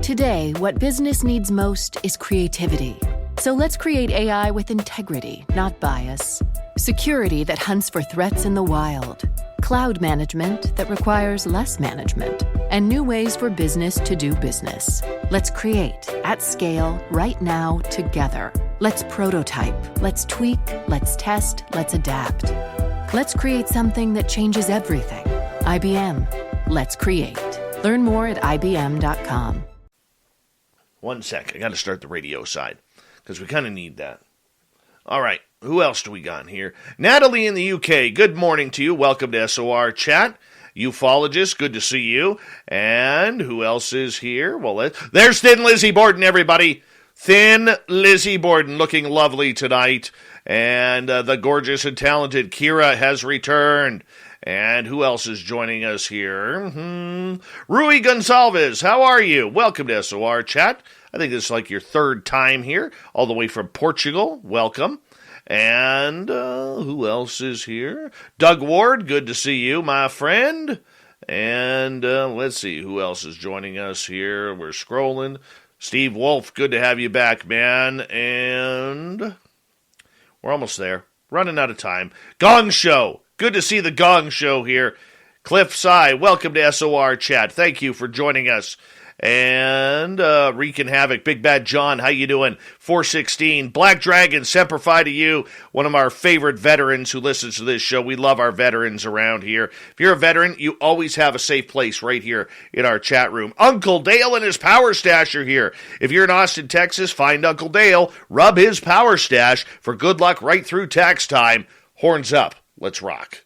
Today, what business needs most is creativity. So let's create AI with integrity, not bias. Security that hunts for threats in the wild. Cloud management that requires less management. And new ways for business to do business. Let's create, at scale, right now, together. Let's prototype, let's tweak, let's test, let's adapt. Let's create something that changes everything. IBM. Let's create. Learn more at IBM.com. 1 sec. I got to start the radio side because we kind of need that. All right. Who else do we got here? Natalie in the UK. Good morning to you. Welcome to SOR Chat. Ufologist, good to see you. And who else is here? Well, there's Thin Lizzie Borden, everybody. Thin Lizzie Borden, looking lovely tonight. And the gorgeous and talented Kira has returned. And who else is joining us here? Rui Gonsalves, how are you? Welcome to SOR Chat. I think this is like your third time here, all the way from Portugal. Welcome. And who else is here? Doug Ward, good to see you, my friend. And let's see who else is joining us here. We're scrolling. Steve Wolf, good to have you back, man. And we're almost there. Running out of time. Gong Show. Good to see the Gong Show here. Cliff Sy, welcome to SOR Chat. Thank you for joining us. And Wreaking Havoc, Big Bad John, how you doing? 416, Black Dragon, Semper Fi to you, one of our favorite veterans who listens to this show. We love our veterans around here. If you're a veteran, you always have a safe place right here in our chat room. Uncle Dale and his Power Stash are here. If you're in Austin, Texas, find Uncle Dale, rub his Power Stash for good luck right through tax time. Horns up, let's rock.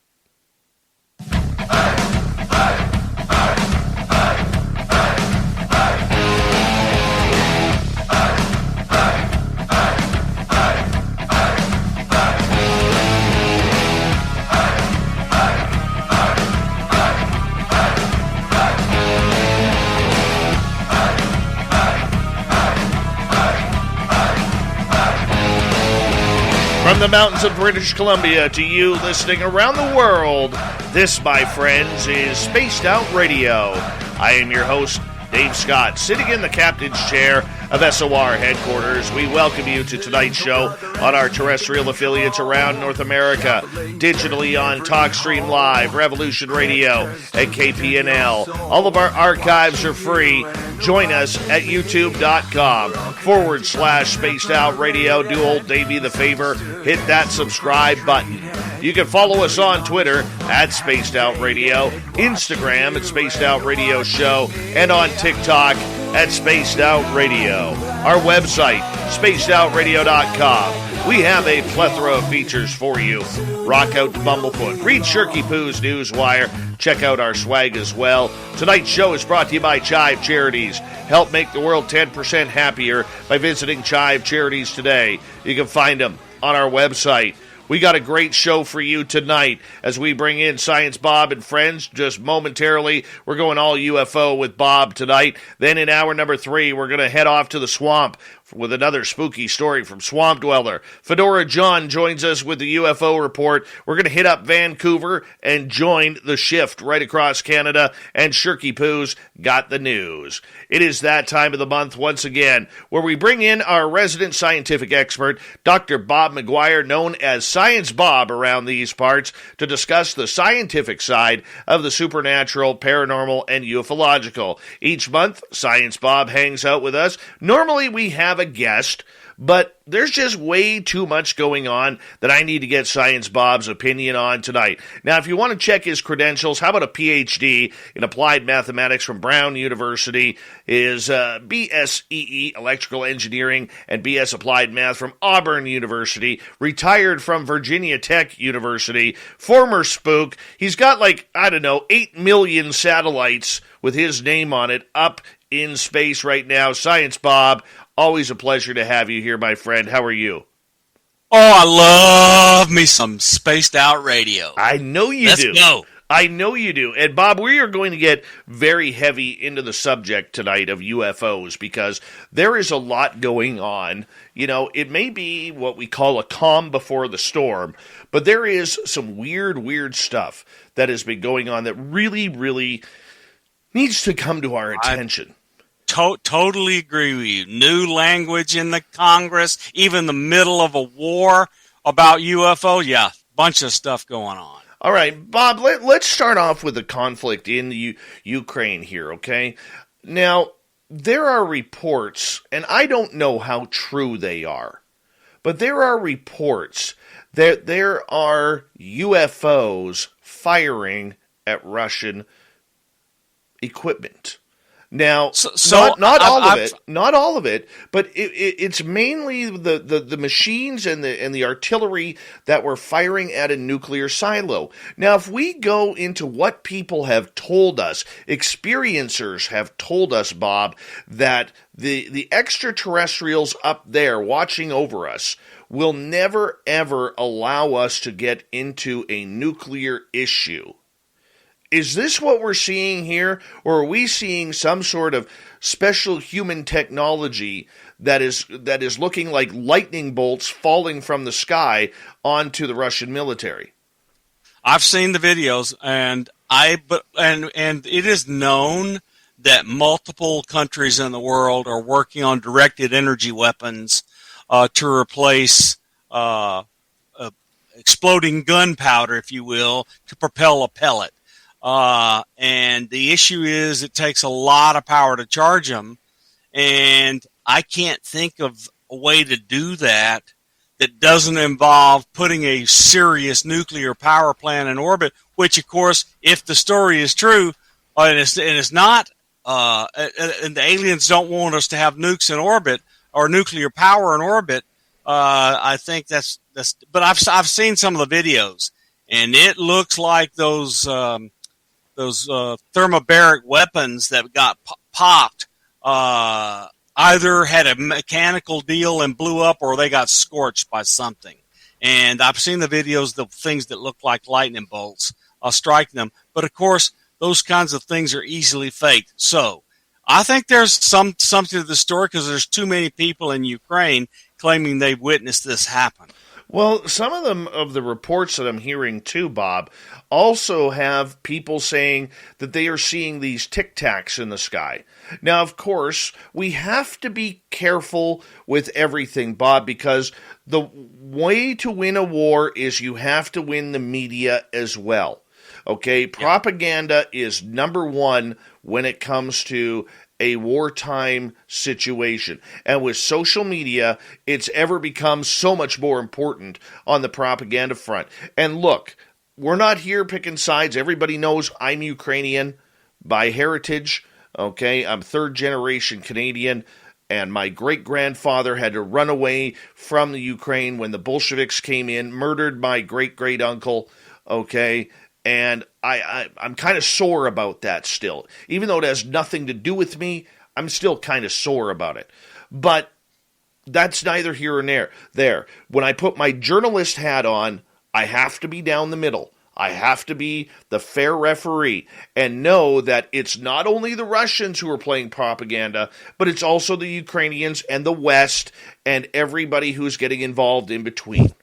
From the mountains of British Columbia to you listening around the world, this, my friends, is Spaced Out Radio. I am your host, Dave Scott, sitting in the captain's chair of SOR headquarters. We welcome you to tonight's show on our terrestrial affiliates around North America, digitally on TalkStream Live, Revolution Radio, and KPNL. All of our archives are free. Join us at youtube.com/Spaced Out Radio. Do old Davey the favor, hit that subscribe button. You can follow us on Twitter at Spaced Out Radio, Instagram at Spaced Out Radio Show, and on TikTok at Spaced Out Radio. Our website, spacedoutradio.com. We have a plethora of features for you. Rock out to Bumblefoot. Read Shirky Poo's Newswire. Check out our swag as well. Tonight's show is brought to you by Chive Charities. Help make the world 10% happier by visiting Chive Charities today. You can find them on our website. We got a great show for you tonight as we bring in Science Bob and friends just momentarily. We're going all UFO with Bob tonight. Then in hour number 3, we're going to head off to the swamp with another spooky story from Swamp Dweller. Fedora John joins us with the UFO report. We're going to hit up Vancouver and join the shift right across Canada. And Shirky Poo's got the news. It is that time of the month once again where we bring in our resident scientific expert, Dr. Bob McGuire, known as Science Bob around these parts, to discuss the scientific side of the supernatural, paranormal, and ufological. Each month, Science Bob hangs out with us. Normally, we have a guest, but there's just way too much going on that I need to get Science Bob's opinion on tonight. Now, if you want to check his credentials, how about a PhD in Applied Mathematics from Brown University, his BSEE Electrical Engineering and BS Applied Math from Auburn University, retired from Virginia Tech University, former spook. He's got 8 million satellites with his name on it up in space right now. Science Bob, always a pleasure to have you here, my friend. How are you? Oh, I love me some Spaced Out Radio. I know you do. Let's go. I know you do. And Bob, we are going to get very heavy into the subject tonight of UFOs because there is a lot going on. You know, it may be what we call a calm before the storm, but there is some weird stuff that has been going on that really, really needs to come to our attention. totally agree with you. New language in the Congress, even the middle of a war about UFO. Yeah, bunch of stuff going on. All right, Bob, let's start off with the conflict in the Ukraine here, okay? Now, there are reports, and I don't know how true they are, but there are reports that there are UFOs firing at Russian equipment. Now, not all of it, but it's mainly the machines and the artillery that were firing at a nuclear silo. Now, if we go into what people have told us, experiencers have told us, Bob, that the extraterrestrials up there watching over us will never ever allow us to get into a nuclear issue. Is this what we're seeing here, or are we seeing some sort of special human technology that is looking like lightning bolts falling from the sky onto the Russian military? I've seen the videos, and it is known that multiple countries in the world are working on directed energy weapons to replace exploding gunpowder, if you will, to propel a pellet. And the issue is it takes a lot of power to charge them, and I can't think of a way to do that doesn't involve putting a serious nuclear power plant in orbit, which, of course, if the story is true, and it's not, and the aliens don't want us to have nukes in orbit or nuclear power in orbit, I think that's. But I've seen some of the videos, and it looks like those thermobaric weapons that got popped either had a mechanical deal and blew up, or they got scorched by something. And I've seen the videos, the things that look like lightning bolts striking them. But of course, those kinds of things are easily faked. So I think there's something to the story, because there's too many people in Ukraine claiming they've witnessed this happen. Well, some of the reports that I'm hearing too, Bob, also have people saying that they are seeing these tic tacs in the sky. Now, of course, we have to be careful with everything, Bob, because the way to win a war is you have to win the media as well. Okay, propaganda is number one when it comes to a wartime situation. And with social media, it's ever become so much more important on the propaganda front. And look, we're not here picking sides. Everybody knows I'm Ukrainian by heritage. Okay, I'm third generation Canadian, and my great-grandfather had to run away from the Ukraine when the Bolsheviks came in, murdered my great-great-uncle, okay? And I'm kind of sore about that still. Even though it has nothing to do with me, I'm still kind of sore about it. But that's neither here nor there. When I put my journalist hat on, I have to be down the middle. I have to be the fair referee and know that it's not only the Russians who are playing propaganda, but it's also the Ukrainians and the West and everybody who's getting involved in between.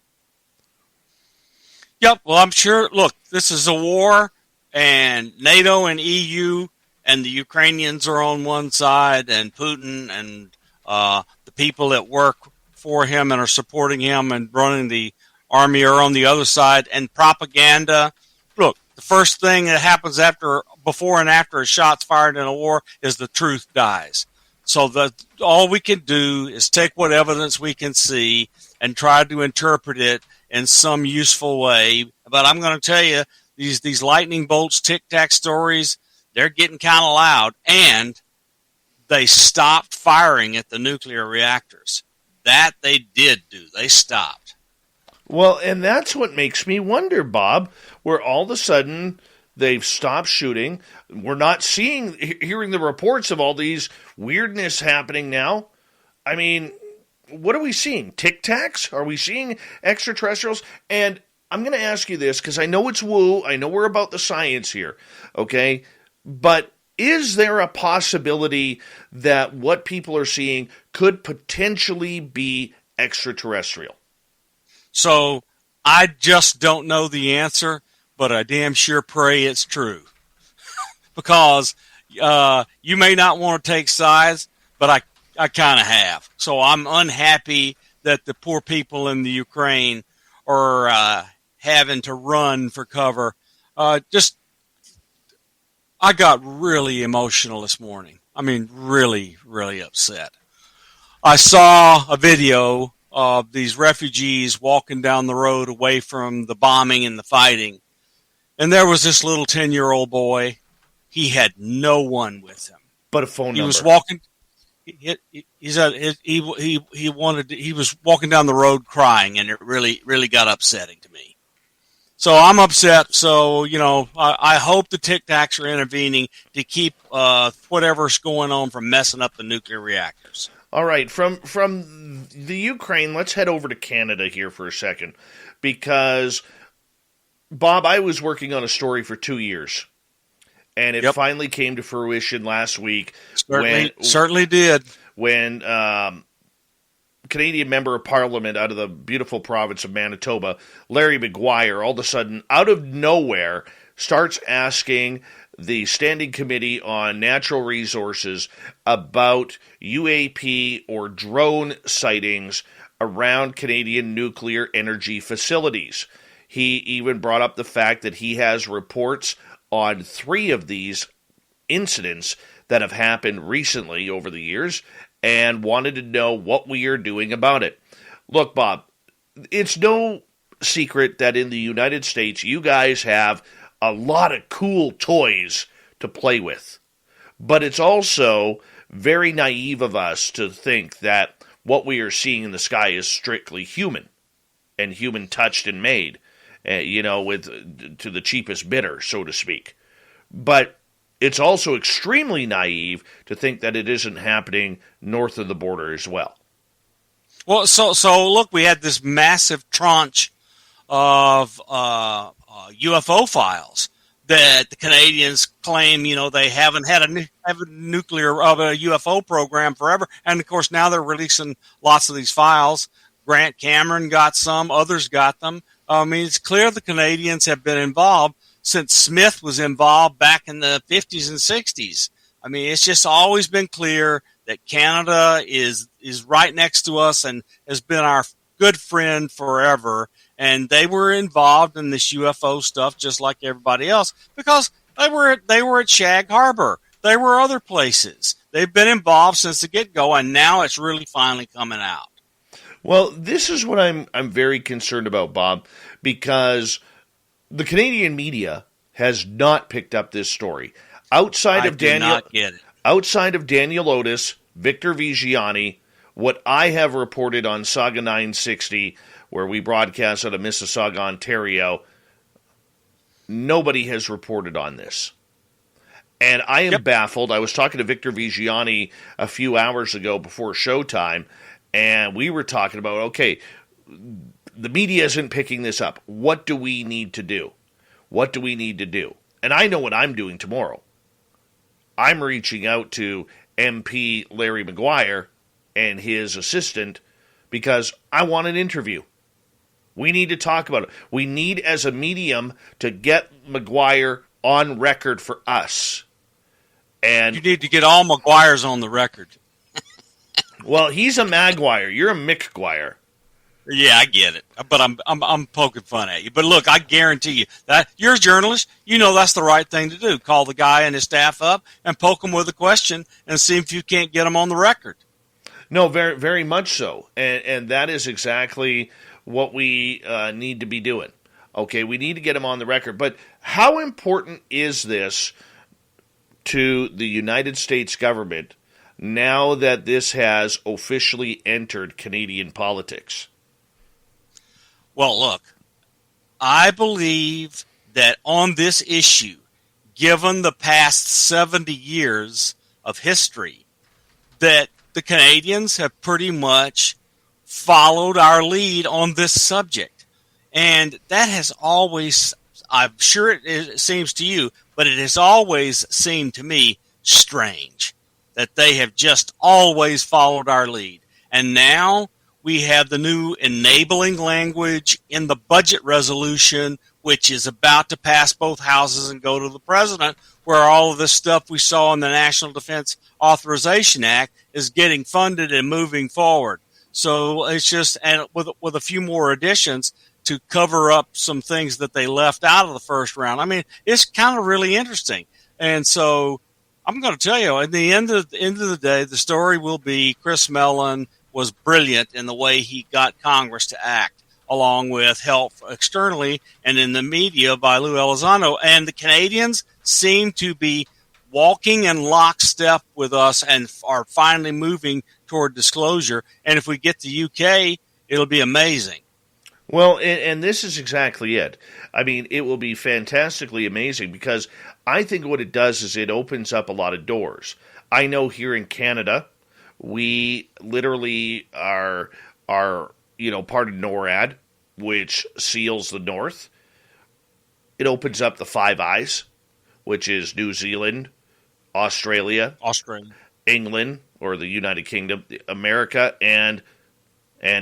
Yep, well, I'm sure, look, this is a war, and NATO and EU and the Ukrainians are on one side, and Putin and the people that work for him and are supporting him and running the army are on the other side, and propaganda. Look, the first thing that happens before and after a shot's fired in a war is the truth dies. So all we can do is take what evidence we can see and try to interpret it in some useful way. But I'm going to tell you, these lightning bolts, tic-tac stories, they're getting kind of loud. And they stopped firing at the nuclear reactors. That they did do. They stopped. Well, and that's what makes me wonder, Bob, where all of a sudden they've stopped shooting. We're not hearing the reports of all these weirdness happening now. I mean, what are we seeing? Tic Tacs? Are we seeing extraterrestrials? And I'm going to ask you this, because I know it's woo. I know we're about the science here, okay? But is there a possibility that what people are seeing could potentially be extraterrestrial? So I just don't know the answer, but I damn sure pray it's true. Because you may not want to take sides, but I kind of have. So I'm unhappy that the poor people in the Ukraine are having to run for cover. I got really emotional this morning. I mean, really, really upset. I saw a video of these refugees walking down the road away from the bombing and the fighting. And there was this little 10-year-old boy. He had no one with him. But a phone number. He was walking. He was walking down the road crying, and it really, really got upsetting to me. So I'm upset. So, I hope the Tic Tacs are intervening to keep whatever's going on from messing up the nuclear reactors. All right, from the Ukraine, let's head over to Canada here for a second, because, Bob, I was working on a story for 2 years, and it finally came to fruition last week. Certainly did. When Canadian Member of Parliament out of the beautiful province of Manitoba, Larry Maguire, all of a sudden, out of nowhere, starts asking the Standing Committee on Natural Resources about UAP or drone sightings around Canadian nuclear energy facilities. He even brought up the fact that he has reports on 3 of these incidents that have happened recently over the years and wanted to know what we are doing about it. Look, Bob, it's no secret that in the United States you guys have a lot of cool toys to play with. But it's also very naive of us to think that what we are seeing in the sky is strictly human and human touched and made, with to the cheapest bidder, so to speak. But it's also extremely naive to think that it isn't happening north of the border as well. Well, so look, we had this massive tranche of UFO files that the Canadians claim, they haven't had a nuclear of a UFO program forever. And of course, now they're releasing lots of these files. Grant Cameron got some, others got them. I mean, it's clear the Canadians have been involved since Smith was involved back in the 50s and 60s. I mean, it's just always been clear that Canada is right next to us and has been our good friend forever. And they were involved in this UFO stuff just like everybody else because they were at Shag Harbor. They were other places. They've been involved since the get-go, and now it's really finally coming out. Well, this is what I'm very concerned about, Bob, because the Canadian media has not picked up this story. Outside of Daniel Otis, Victor Vigiani, what I have reported on Saga 960, where we broadcast out of Mississauga, Ontario, nobody has reported on this. And I am baffled. I was talking to Victor Vigiani a few hours ago before showtime, and we were talking about, okay, the media isn't picking this up. What do we need to do? What do we need to do? And I know what I'm doing tomorrow. I'm reaching out to MP Larry Maguire and his assistant because I want an interview. We need to talk about it. We need, as a medium, to get Maguire on record for us. And you need to get all Maguires on the record. Well, he's a Maguire. You're a McGuire. Yeah, I get it, but I'm poking fun at you. But look, I guarantee you that you're a journalist. You know that's the right thing to do. Call the guy and his staff up and poke him with a question and see if you can't get him on the record. No, very, very much so, and that is exactly what we need to be doing. Okay, we need to get him on the record. But how important is this to the United States government now that this has officially entered Canadian politics? Well, look, I believe that on this issue, given the past 70 years of history, that the Canadians have pretty much followed our lead on this subject. And that has always, I'm sure it seems to you, but it has always seemed to me strange that they have just always followed our lead. And now we have the new enabling language in the budget resolution which is about to pass both houses and go to the president, where all of this stuff we saw in the National Defense Authorization Act is getting funded and moving forward. So it's just, and with a few more additions to cover up some things that they left out of the first round. I mean, it's kind of really interesting. And so I'm going to tell you, at the end of the day, the story will be Chris Mellon was brilliant in the way he got Congress to act, along with help externally and in the media by Lou Elizondo. And the Canadians seem to be walking in lockstep with us and are finally moving toward disclosure. And if we get the UK, it'll be amazing. Well, and this is exactly it. I mean, it will be fantastically amazing because I think what it does is it opens up a lot of doors. I know here in Canada, we literally are part of NORAD, which seals the North. It opens up the Five Eyes, which is New Zealand, Australia, England, or the United Kingdom, America, and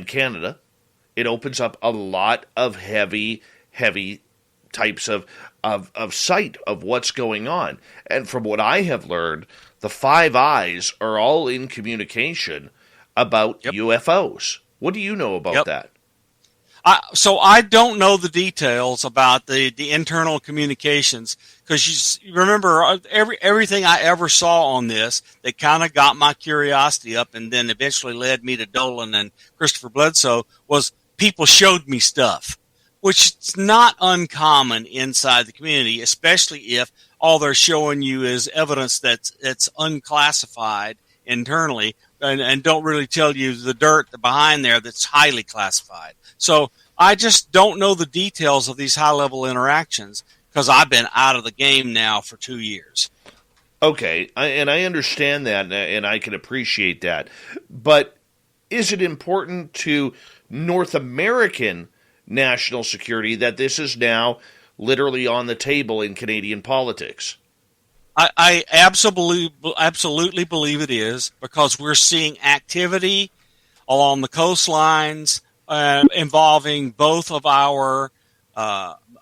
Canada. It opens up a lot of heavy types of sight of what's going on. And from what I have learned, the Five Eyes are all in communication about UFOs. What do you know about that? So I don't know the details about the internal communications, because you remember everything I ever saw on this that kind of got my curiosity up and then eventually led me to Dolan and Christopher Bledsoe was people showed me stuff, which is not uncommon inside the community, especially if all they're showing you is evidence that's unclassified internally and don't really tell you the dirt behind there that's highly classified. So I just don't know the details of these high-level interactions because I've been out of the game now for 2 years. Okay, and I understand that, and I can appreciate that. But is it important to North American national security that this is now literally on the table in Canadian politics? I absolutely believe it is, because we're seeing activity along the coastlines involving both of our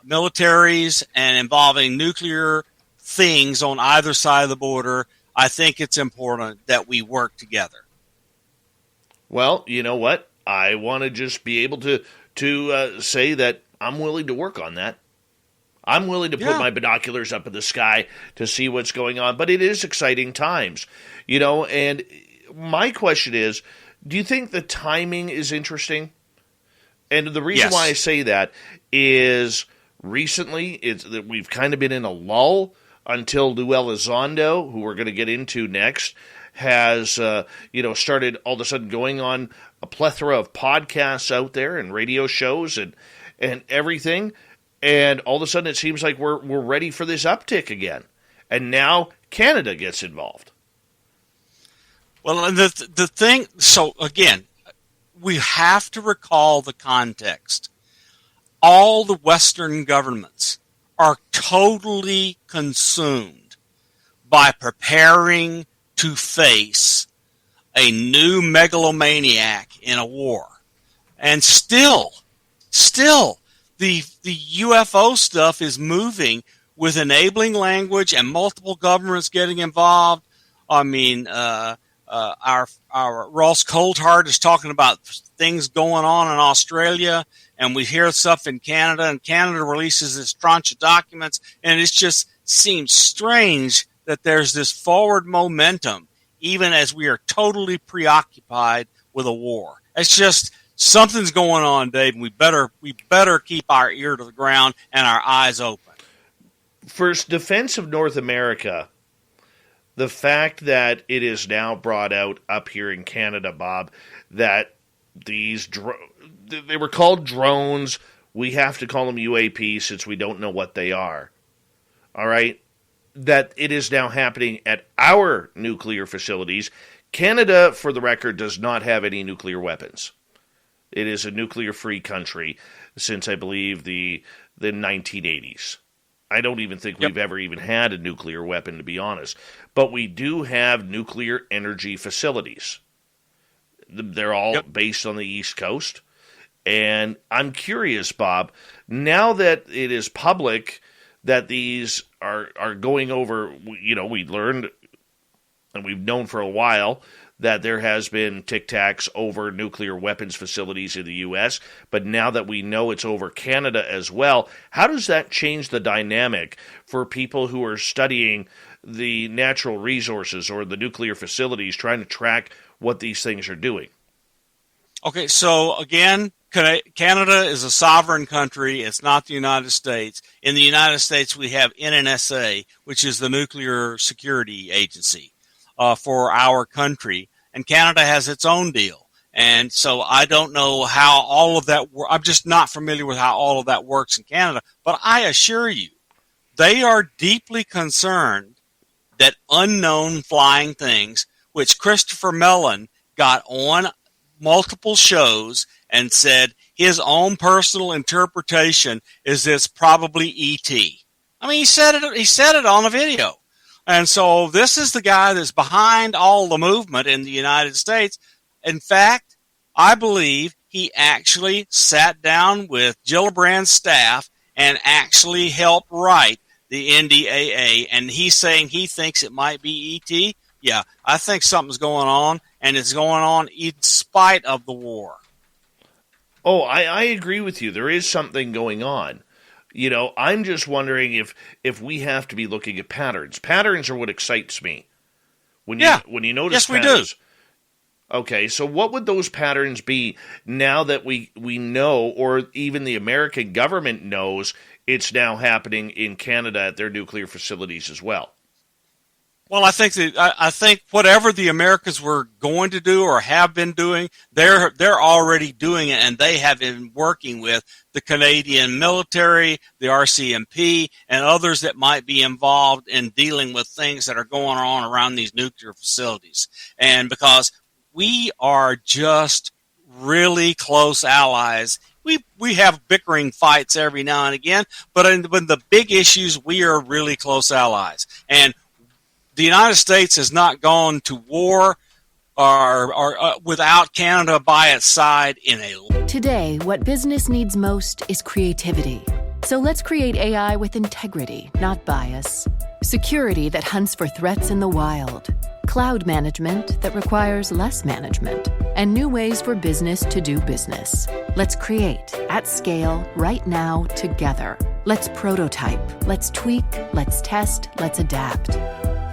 militaries and involving nuclear things on either side of the border. I think it's important that we work together. Well, you know what? I want to just be able to say that I'm willing to work on that. I'm willing to put my binoculars up in the sky to see what's going on, but it is exciting times, and my question is, do you think the timing is interesting? And the reason why I say that is recently it's that we've kind of been in a lull until Lou Elizondo, who we're going to get into next, has started all of a sudden going on a plethora of podcasts out there and radio shows and everything. And all of a sudden, it seems like we're ready for this uptick again. And now Canada gets involved. Well, the thing, so again, we have to recall the context. All the Western governments are totally consumed by preparing to face a new megalomaniac in a war. And still, the UFO stuff is moving with enabling language and multiple governments getting involved. I mean, our Ross Coulthard is talking about things going on in Australia, and we hear stuff in Canada, and Canada releases this tranche of documents, and it just seems strange that there's this forward momentum, even as we are totally preoccupied with a war. It's just something's going on, Dave, and we better keep our ear to the ground and our eyes open. For defense of North America, the fact that it is now brought out up here in Canada, Bob, that these they were called drones. We have to call them UAP since we don't know what they are. All right? That it is now happening at our nuclear facilities. Canada, for the record, does not have any nuclear weapons. It is a nuclear-free country since, I believe, the 1980s. I don't even think we've ever even had a nuclear weapon, to be honest. But we do have nuclear energy facilities. They're all based on the East Coast. And I'm curious, Bob, now that it is public that these are going over, we learned and we've known for a while that there has been tic tacs over nuclear weapons facilities in the U.S., but now that we know it's over Canada as well, how does that change the dynamic for people who are studying the natural resources or the nuclear facilities, trying to track what these things are doing? Okay, so again, Canada is a sovereign country. It's not the United States. In the United States, we have NNSA, which is the Nuclear Security Agency for our country, and Canada has its own deal. And so I don't know how all of that works. I'm just not familiar with how all of that works in Canada, but I assure you, they are deeply concerned that unknown flying things, which Christopher Mellon got on multiple shows and said his own personal interpretation is it's probably E.T. I mean, he said it on a video. And so this is the guy that's behind all the movement in the United States. In fact, I believe he actually sat down with Gillibrand's staff and actually helped write the NDAA. And he's saying he thinks it might be ET. Yeah, I think something's going on, and it's going on in spite of the war. Oh, I agree with you. There is something going on. I'm just wondering if we have to be looking at patterns. Patterns are what excites me. When you notice patterns. We do. Okay, so what would those patterns be now that we know, or even the American government knows, it's now happening in Canada at their nuclear facilities as well? Well, I think whatever the Americans were going to do or have been doing, they're already doing it, and they have been working with the Canadian military, the RCMP, and others that might be involved in dealing with things that are going on around these nuclear facilities. And because we are just really close allies, we have bickering fights every now and again, but in the big issues, we are really close allies. And the United States has not gone to war or without Canada by its side in a... Today, what business needs most is creativity. So let's create AI with integrity, not bias. Security that hunts for threats in the wild. Cloud management that requires less management. And new ways for business to do business. Let's create, at scale, right now, together. Let's prototype. Let's tweak. Let's test. Let's adapt.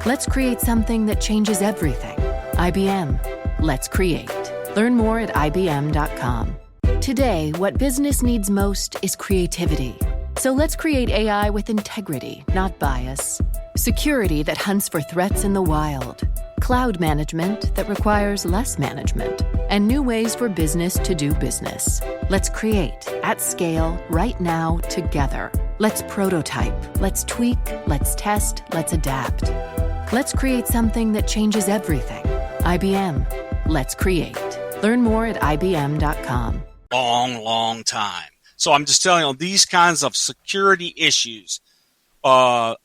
Let's create something that changes everything. IBM. Let's create. Learn more at IBM.com. Today, what business needs most is creativity. So let's create AI with integrity, not bias. Security that hunts for threats in the wild. Cloud management that requires less management. And new ways for business to do business. Let's create, at scale, right now, together. Let's prototype. Let's tweak. Let's test. Let's adapt. Let's create something that changes everything. IBM. Let's create. Learn more at IBM.com. Long time. So I'm just telling you, these kinds of security issues, our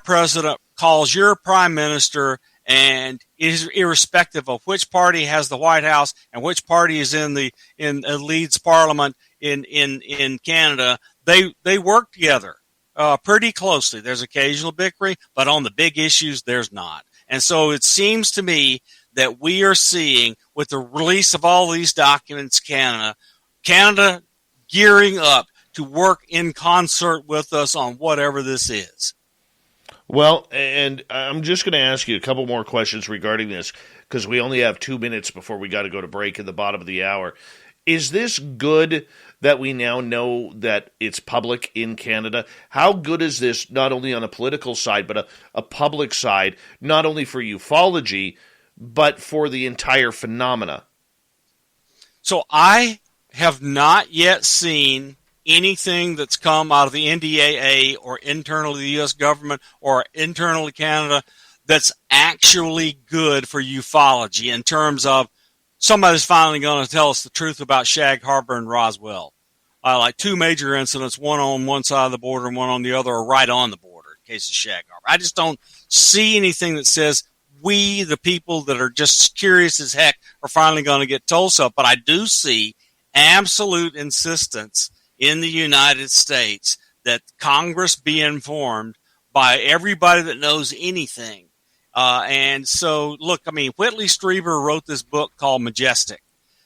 president calls your prime minister, and is irrespective of which party has the White House and which party is leads Parliament in Canada, they work together pretty closely. There's occasional bickering, but on the big issues, there's not. And so it seems to me that we are seeing, with the release of all these documents, Canada gearing up to work in concert with us on whatever this is. Well, and I'm just going to ask you a couple more questions regarding this, because we only have 2 minutes before we got to go to break at the bottom of the hour. Is this good that we now know that it's public in Canada? How good is this, not only on a political side, but a public side, not only for ufology, but for the entire phenomena? So I have not yet seen anything that's come out of the NDAA or internally the U.S. government or internally Canada that's actually good for ufology in terms of somebody's finally going to tell us the truth about Shag Harbor and Roswell. Like two major incidents, one on one side of the border and one on the other, or right on the border in case of Shag Harbor. I just don't see anything that says we, the people that are just curious as heck, are finally going to get told so. But I do see absolute insistence in the United States that Congress be informed by everybody that knows anything. And so, look, I mean, Whitley Strieber wrote this book called Majestic.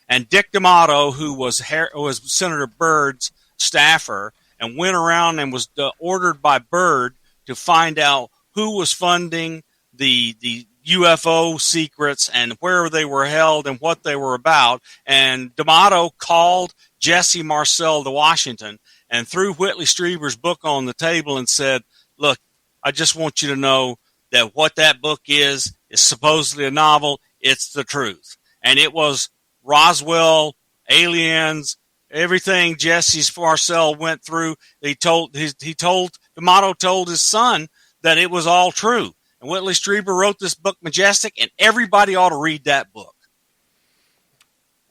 And Dick D'Amato, who was Senator Byrd's staffer and went around and was ordered by Byrd to find out who was funding the UFO secrets and where they were held and what they were about. And D'Amato called Jesse Marcel to Washington and threw Whitley Strieber's book on the table and said, look, I just want you to know that what that book is supposedly a novel. It's the truth. And it was Roswell, aliens, everything Jesse Marcel went through. D'Amato told his son that it was all true. And Whitley Strieber wrote this book, Majestic, and everybody ought to read that book.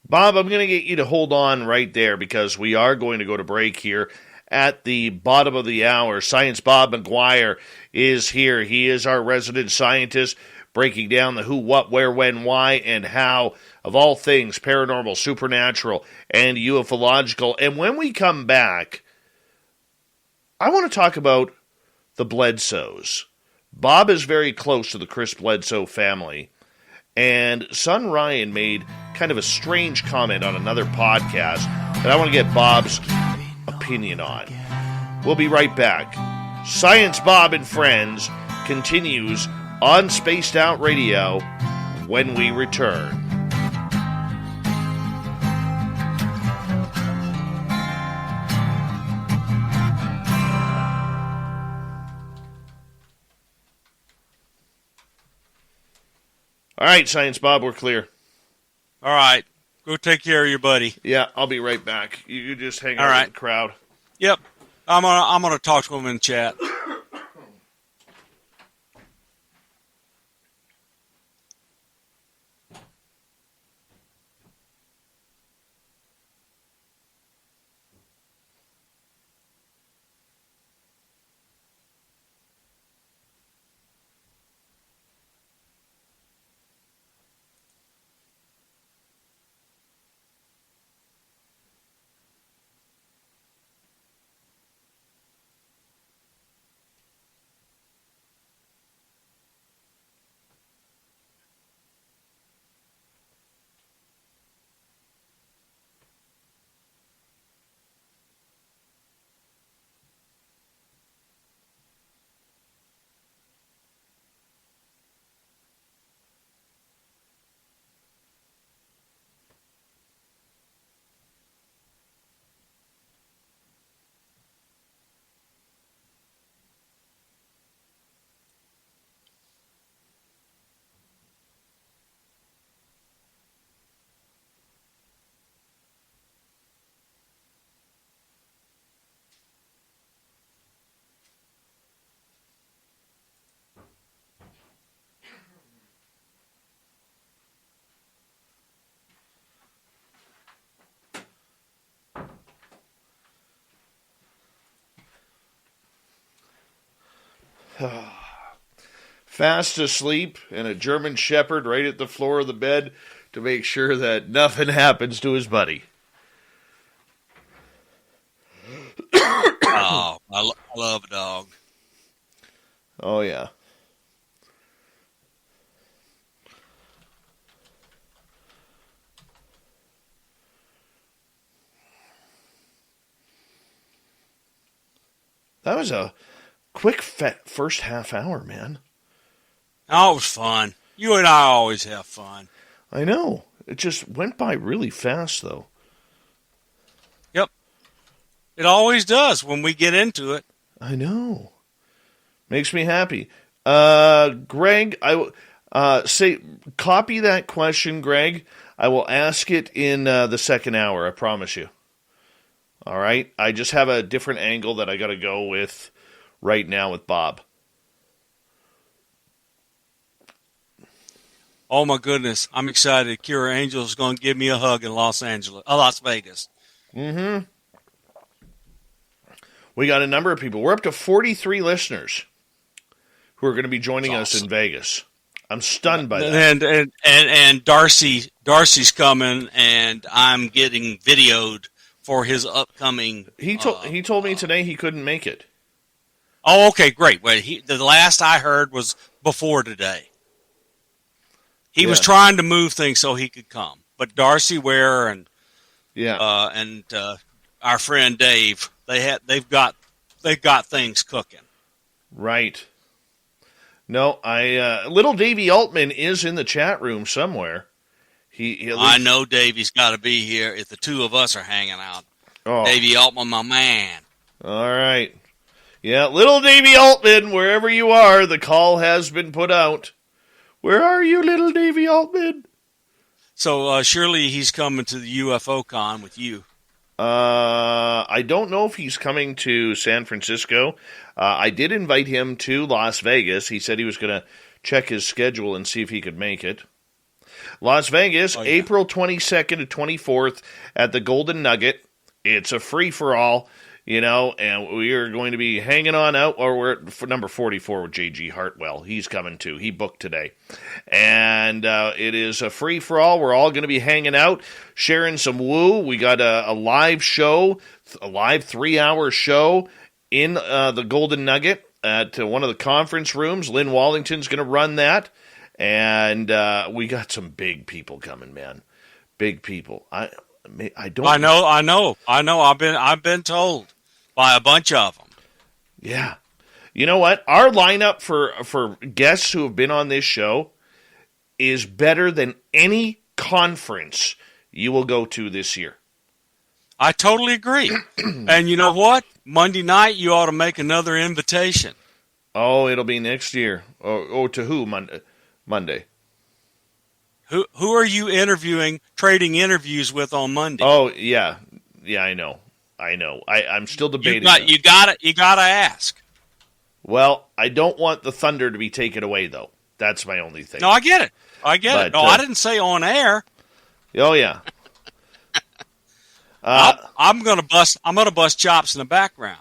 Bob, I'm going to get you to hold on right there because we are going to go to break here at the bottom of the hour. Science Bob McGuire is here. He is our resident scientist, breaking down the who, what, where, when, why, and how of all things paranormal, supernatural, and ufological. And when we come back, I want to talk about the Bledsoes. Bob is very close to the Chris Bledsoe family, and son Ryan made kind of a strange comment on another podcast that I want to get Bob's opinion on. We'll be right back. Science Bob and Friends continues on Spaced Out Radio when we return. All right, Science Bob, we're clear. All right. Go take care of your buddy. Yeah, I'll be right back. You just hang out with the crowd. Yep. I'm gonna talk to him in chat. Fast asleep and a German Shepherd right at the floor of the bed to make sure that nothing happens to his buddy. Oh, I love a dog. Oh, yeah. That was a quick first half hour, man. Oh, it was fun. You and I always have fun. I know. It just went by really fast, though. Yep. It always does when we get into it. I know. Makes me happy. Greg, I say copy that question, Greg. I will ask it in the second hour, I promise you. All right? I just have a different angle that I got to go with right now with Bob. Oh, my goodness. I'm excited. Kira Angel is going to give me a hug in Las Vegas. Mm-hmm. We got a number of people. We're up to 43 listeners who are going to be joining us in Vegas. I'm stunned by that. And Darcy's coming, and I'm getting videoed for his upcoming. He told me today he couldn't make it. Oh, okay, great. Well, the last I heard was before today. He was trying to move things so he could come, but Darcy Ware and our friend Dave, they've got things cooking. Right. No, little Davey Altman is in the chat room somewhere. I know Davey's got to be here if the two of us are hanging out. Oh. Davey Altman, my man. All right. Yeah, little Davey Altman, wherever you are, the call has been put out. Where are you, little Davey Altman? So surely he's coming to the UFO con with you. I don't know if he's coming to San Francisco. I did invite him to Las Vegas. He said he was going to check his schedule and see if he could make it. Las Vegas, April 22nd to 24th at the Golden Nugget. It's a free-for-all, and we are going to be hanging on out, or we're at number 44 with J.G. Hartwell. He's coming too. He booked today. And it is a free-for-all. We're all going to be hanging out, sharing some woo. We got a live show, a live 3-hour show in the Golden Nugget at one of the conference rooms. Lynn Wallington's going to run that. And we got some big people coming, man. Big people. I know. I've been told by a bunch of them. Yeah. You know what? Our lineup for guests who have been on this show is better than any conference you will go to this year. I totally agree. And you know what? Monday night, you ought to make another invitation. Oh, it'll be next year. Oh, to who? Monday. Who are you trading interviews with on Monday? Oh, yeah. Yeah, I know. I'm still debating. You gotta ask. Well, I don't want the thunder to be taken away, though. That's my only thing. No, I get it. No, I didn't say on air. Oh, yeah. I'm gonna bust chops in the background.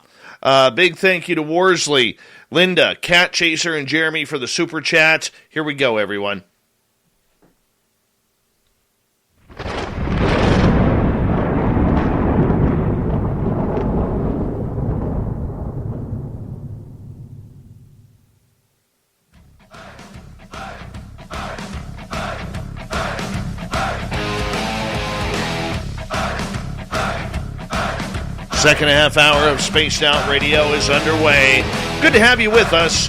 Big thank you to Worsley, Linda, Cat Chaser, and Jeremy for the super chats. Here we go, everyone. Second half hour of Spaced Out Radio is underway. Good to have you with us.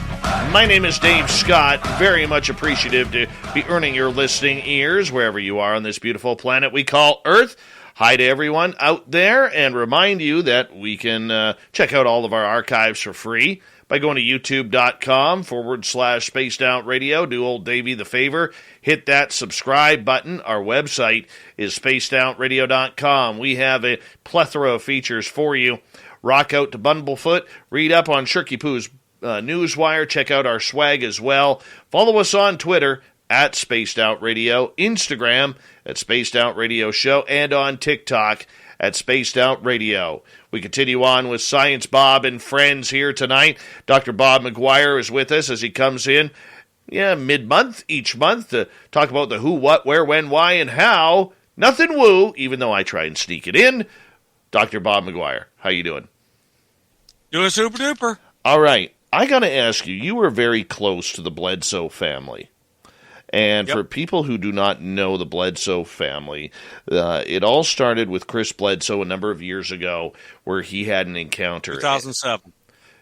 My name is Dave Scott. Very much appreciative to be earning your listening ears wherever you are on this beautiful planet we call Earth. Hi to everyone out there, and remind you that we can check out all of our archives for free by going to youtube.com/Spaced Out Radio. Do old Davey the favor. Hit that subscribe button. Our website is spacedoutradio.com. We have a plethora of features for you. Rock out to Bumblefoot. Read up on Shirky Poo's Newswire. Check out our swag as well. Follow us on Twitter at Spaced Out Radio, Instagram at Spaced Out Radio Show, and on TikTok at Spaced Out Radio. We continue on with Science Bob and friends here tonight. Dr. Bob McGuire is with us as he comes in mid-month, each month, to talk about the who, what, where, when, why, and how. Nothing woo, even though I try and sneak it in. Dr. Bob McGuire, how you doing? Doing super duper. All right. I got to ask you, you were very close to the Bledsoe family. And for people who do not know the Bledsoe family, it all started with Chris Bledsoe a number of years ago where he had an encounter. 2007.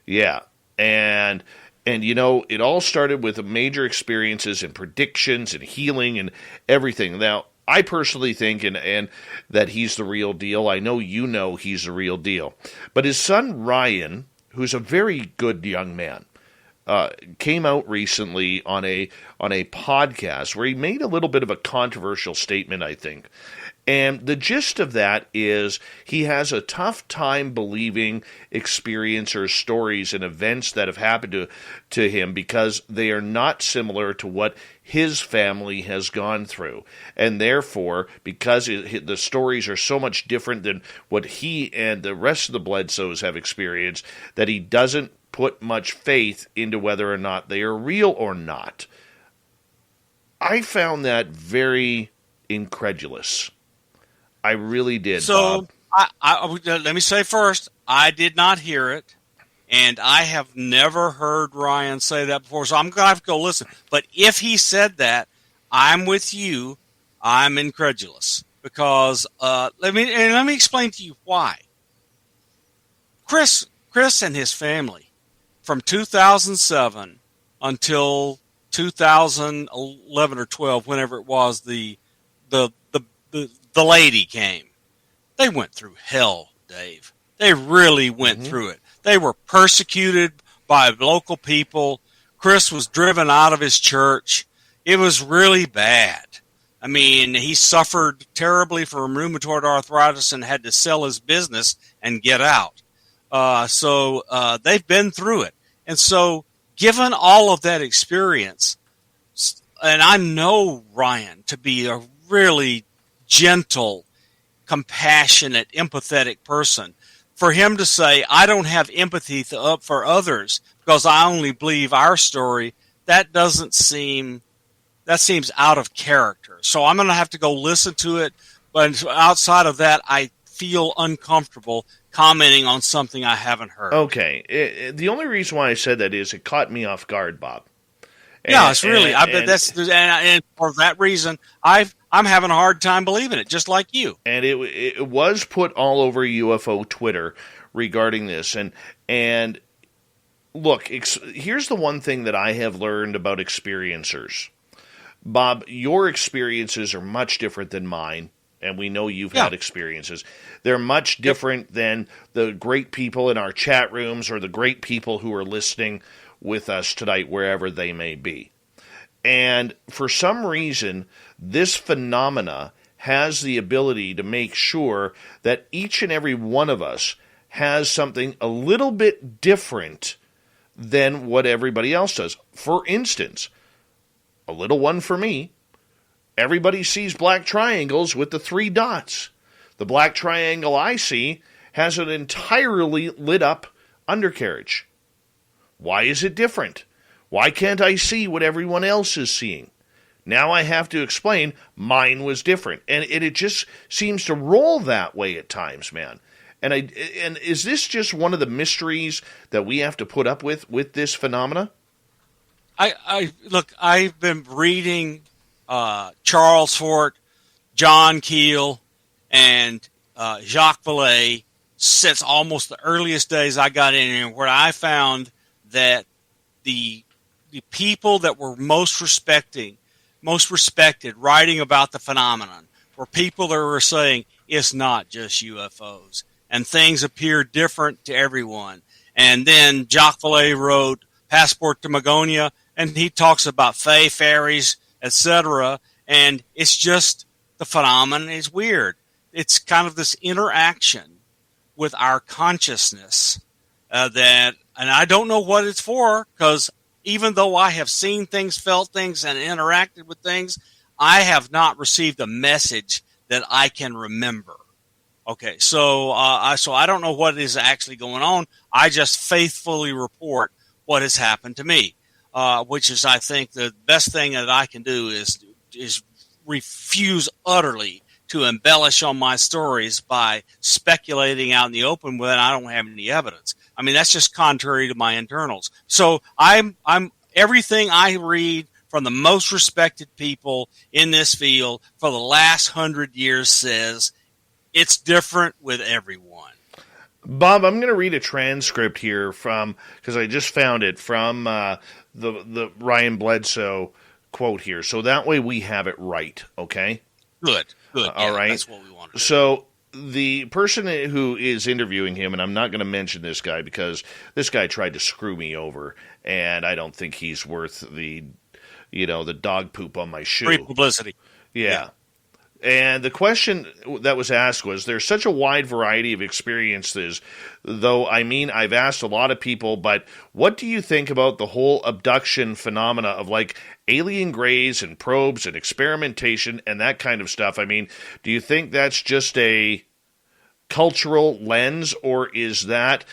Yeah. And it all started with major experiences and predictions and healing and everything. Now, I personally think and that he's the real deal. I know he's the real deal. But his son, Ryan, who's a very good young man, came out recently on a podcast where he made a little bit of a controversial statement, I think. And the gist of that is he has a tough time believing experience or stories and events that have happened to him because they are not similar to what his family has gone through. And therefore, because the stories are so much different than what he and the rest of the Bledsoes have experienced, that he doesn't put much faith into whether or not they are real or not. I found that very incredulous. I really did, So Bob. let me say first, I did not hear it, and I have never heard Ryan say that before, so I'm going to have to go listen. But if he said that, I'm with you. I'm incredulous because let me explain to you why. Chris and his family, from 2007 until 2011 or 12, whenever it was, the lady came. They went through hell, Dave. They really went through it. They were persecuted by local people. Chris was driven out of his church. It was really bad. I mean, he suffered terribly from rheumatoid arthritis and had to sell his business and get out. So they've been through it. And so given all of that experience, and I know Ryan to be a really gentle, compassionate, empathetic person, for him to say, I don't have empathy for others because I only believe our story, that seems out of character. So I'm going to have to go listen to it. But outside of that, I feel uncomfortable commenting on something I haven't heard. Okay. The only reason why I said that is it caught me off guard, Bob. And for that reason, I'm having a hard time believing it, just like you. And it was put all over UFO Twitter regarding this. And look, here's the one thing that I have learned about experiencers. Bob, your experiences are much different than mine, and we know you've had experiences. They're much different than the great people in our chat rooms or the great people who are listening with us tonight, wherever they may be. And for some reason, this phenomena has the ability to make sure that each and every one of us has something a little bit different than what everybody else does. For instance, a little one for me, everybody sees black triangles with the 3 dots. The black triangle I see has an entirely lit up undercarriage. Why is it different? Why can't I see what everyone else is seeing? Now I have to explain mine was different. And it just seems to roll that way at times, man. And is this just one of the mysteries that we have to put up with this phenomena? Look, I've been reading Charles Fort, John Keel, and Jacques Vallée since almost the earliest days I got in here, where I found that the people that were most respected writing about the phenomenon were people that were saying it's not just UFOs and things appear different to everyone. And then Jacques Vallée wrote Passport to Magonia, and he talks about fae, fairies, etc. And it's just the phenomenon is weird. It's kind of this interaction with our consciousness and I don't know what it's for, because even though I have seen things, felt things, and interacted with things, I have not received a message that I can remember. Okay, so I don't know what is actually going on. I just faithfully report what has happened to me, which is, I think, the best thing that I can do is refuse utterly to embellish on my stories by speculating out in the open when I don't have any evidence. I mean, that's just contrary to my internals. So I'm everything I read from the most respected people in this field for the last 100 years says it's different with everyone. Bob, I'm going to read a transcript here because I just found it, from the Ryan Bledsoe quote here. So that way we have it right, okay? Good. All right. That's what we want to do. So the person who is interviewing him, and I'm not going to mention this guy because this guy tried to screw me over, and I don't think he's worth the dog poop on my shoe. Free publicity. Yeah. And the question that was asked was, there's such a wide variety of experiences, though, I mean, I've asked a lot of people, but what do you think about the whole abduction phenomena of, like, alien grays and probes and experimentation and that kind of stuff? I mean, do you think that's just a cultural lens, or is that,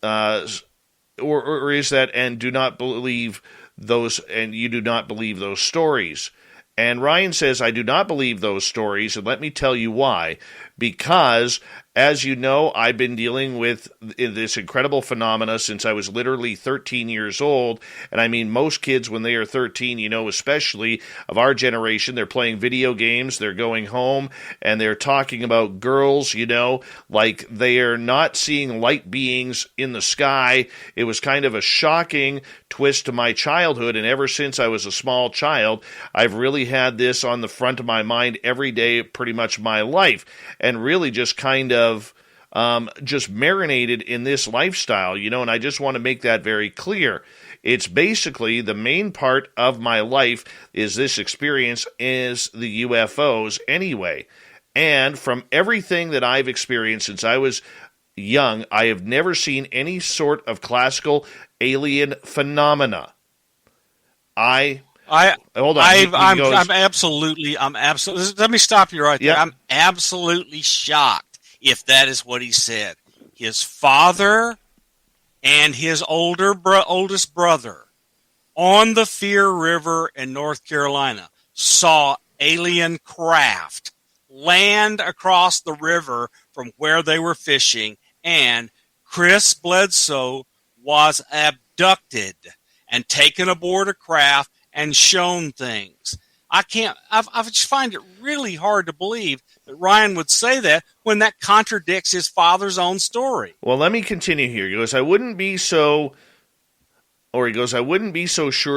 or is that, and do not believe those, and you do not believe those stories? And Ryan says, I do not believe those stories, and let me tell you why. Because, as you know, I've been dealing with this incredible phenomena since I was literally 13 years old. And I mean, most kids, when they are 13, especially of our generation, they're playing video games, they're going home, and they're talking about girls, like they are not seeing light beings in the sky. It was kind of a shocking twist to my childhood, and ever since I was a small child, I've really had this on the front of my mind every day, pretty much my life. And really just kind of just marinated in this lifestyle, and I just want to make that very clear. It's basically the main part of my life is this experience is the UFOs anyway. And from everything that I've experienced since I was young, I have never seen any sort of classical alien phenomena. Hold on. I'm absolutely. Let me stop you right there. Yep. I'm absolutely shocked if that is what he said. His father and his oldest brother on the Fear River in North Carolina saw alien craft land across the river from where they were fishing, and Chris Bledsoe was abducted and taken aboard a craft and shown things. I just find it really hard to believe that Ryan would say that when that contradicts his father's own story. Well, let me continue here. He goes, I wouldn't be so sure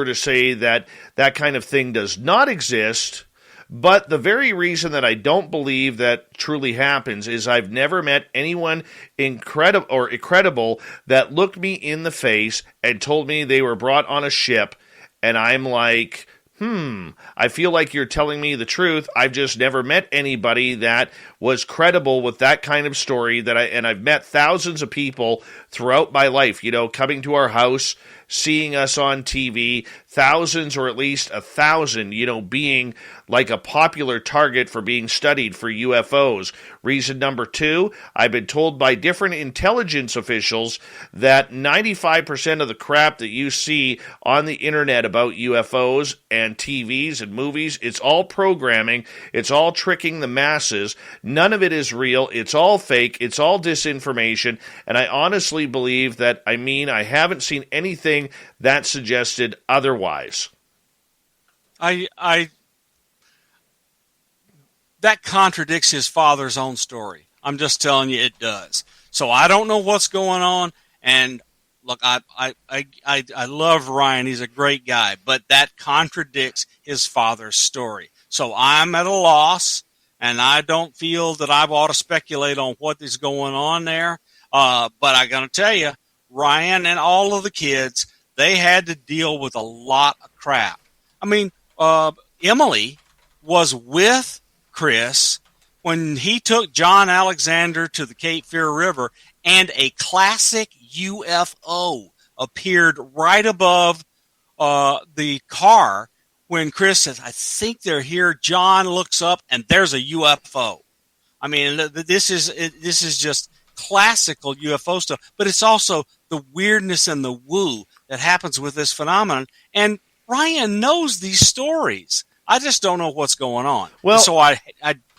to say that that kind of thing does not exist, but the very reason that I don't believe that truly happens is I've never met anyone incredible that looked me in the face and told me they were brought on a ship. And I'm like, I feel like you're telling me the truth. I've just never met anybody that was credible with that kind of story and I've met thousands of people throughout my life, coming to our house, seeing us on TV, thousands or at least 1,000, being like a popular target for being studied for UFOs. Reason number 2, I've been told by different intelligence officials that 95% of the crap that you see on the internet about UFOs and TVs and movies, it's all programming, it's all tricking the masses. None of it is real, it's all fake, it's all disinformation, and I honestly believe that, I haven't seen anything that suggested otherwise. That contradicts his father's own story. I'm just telling you, it does. So I don't know what's going on. And look, I love Ryan. He's a great guy, but that contradicts his father's story. So I'm at a loss, and I don't feel that I ought to speculate on what is going on there. But I got to tell you, Ryan and all of the kids, they had to deal with a lot of crap. Emily was with Chris when he took John Alexander to the Cape Fear River, and a classic UFO appeared right above the car when Chris says, I think they're here. John looks up, and there's a UFO. This is just classical UFO stuff, but it's also the weirdness and the woo that happens with this phenomenon. And Ryan knows these stories. I just don't know what's going on. Well, so I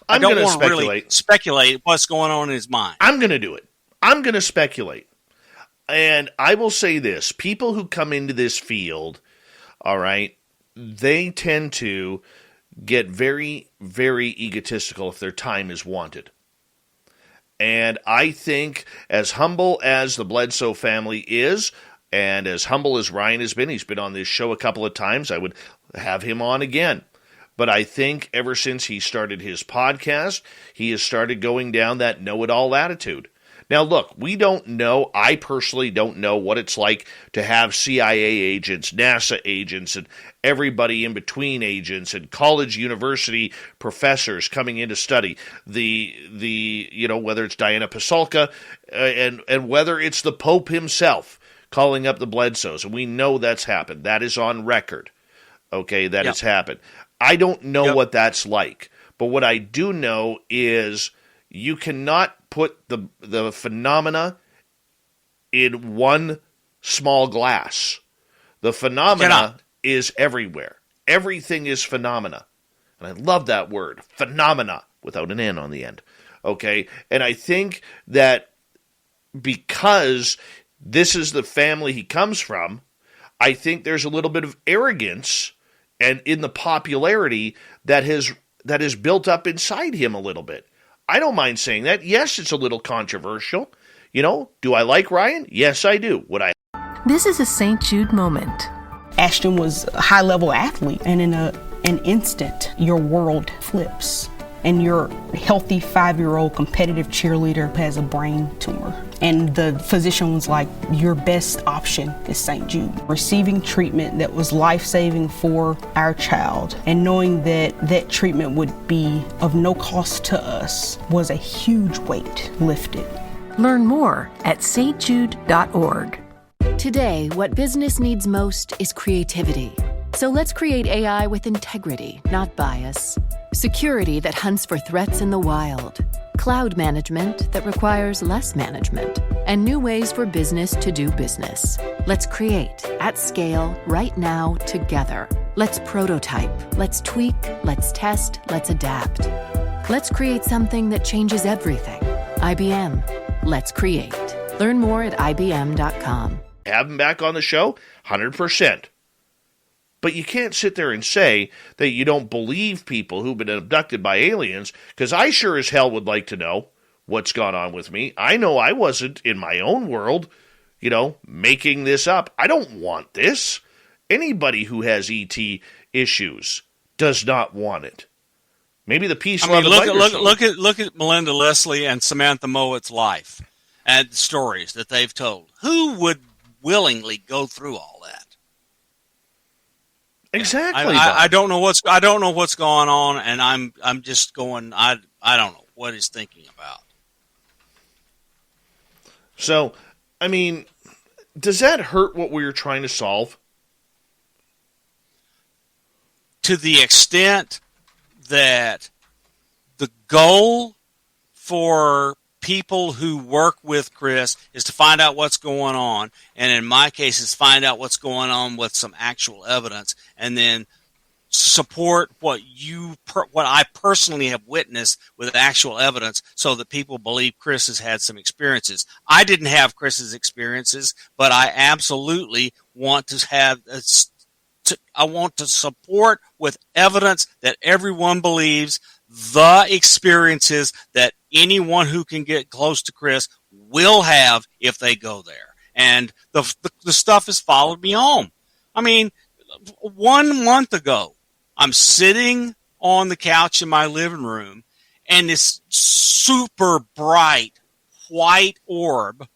don't want to really speculate what's going on in his mind. I'm going to do it. I'm going to speculate. And I will say this. People who come into this field, all right, they tend to get very, very egotistical if their time is wanted. And I think as humble as the Bledsoe family is, and as humble as Ryan has been, he's been on this show a couple of times, I would have him on again. But I think ever since he started his podcast, he has started going down that know-it-all attitude. Now, look, we don't know, I personally don't know what it's like to have CIA agents, NASA agents, and everybody in between agents, and college university professors coming in to study whether it's Diana Pasulka and whether it's the Pope himself calling up the Bledsoes. And we know that's happened. That is on record. Okay, that has happened. I don't know what that's like, but what I do know is you cannot put the phenomena in one small glass. The phenomena is everywhere. Everything is phenomena. And I love that word, phenomena, without an N on the end. Okay? And I think that because this is the family he comes from, I think there's a little bit of arrogance and in the popularity that is built up inside him a little bit. I don't mind saying that. Yes, it's a little controversial. Do I like Ryan? Yes, I do. Would I? This is a St. Jude moment. Ashton was a high-level athlete, and in an instant, your world flips. And your healthy 5-year-old competitive cheerleader has a brain tumor. And the physician was like, your best option is St. Jude. Receiving treatment that was life-saving for our child and knowing that that treatment would be of no cost to us was a huge weight lifted. Learn more at stjude.org. Today, what business needs most is creativity. So let's create AI with integrity, not bias. Security that hunts for threats in the wild. Cloud management that requires less management. And new ways for business to do business. Let's create, at scale, right now, together. Let's prototype, let's tweak, let's test, let's adapt. Let's create something that changes everything. IBM. Let's create. Learn more at IBM.com. Have him back on the show? 100%. But you can't sit there and say that you don't believe people who've been abducted by aliens, because I sure as hell would like to know what's gone on with me. I know I wasn't in my own world, making this up. I don't want this. Anybody who has ET issues does not want it. Maybe the peace. Look at Melinda Leslie and Samantha Mowett's life and stories that they've told. Who would willingly go through all that? Exactly. I don't know what's going on, and I'm just going. I don't know what he's thinking about. So, I mean, does that hurt what we were trying to solve? To the extent that the goal for people who work with Chris is to find out what's going on, and in my case is find out what's going on with some actual evidence, and then support what I personally have witnessed with actual evidence, so that people believe Chris has had some experiences. I didn't have Chris's experiences, but I absolutely want to have. I want to support with evidence that everyone believes the experiences that anyone who can get close to Chris will have if they go there. And the stuff has followed me home. I mean, 1 month ago, I'm sitting on the couch in my living room, and this super bright white orb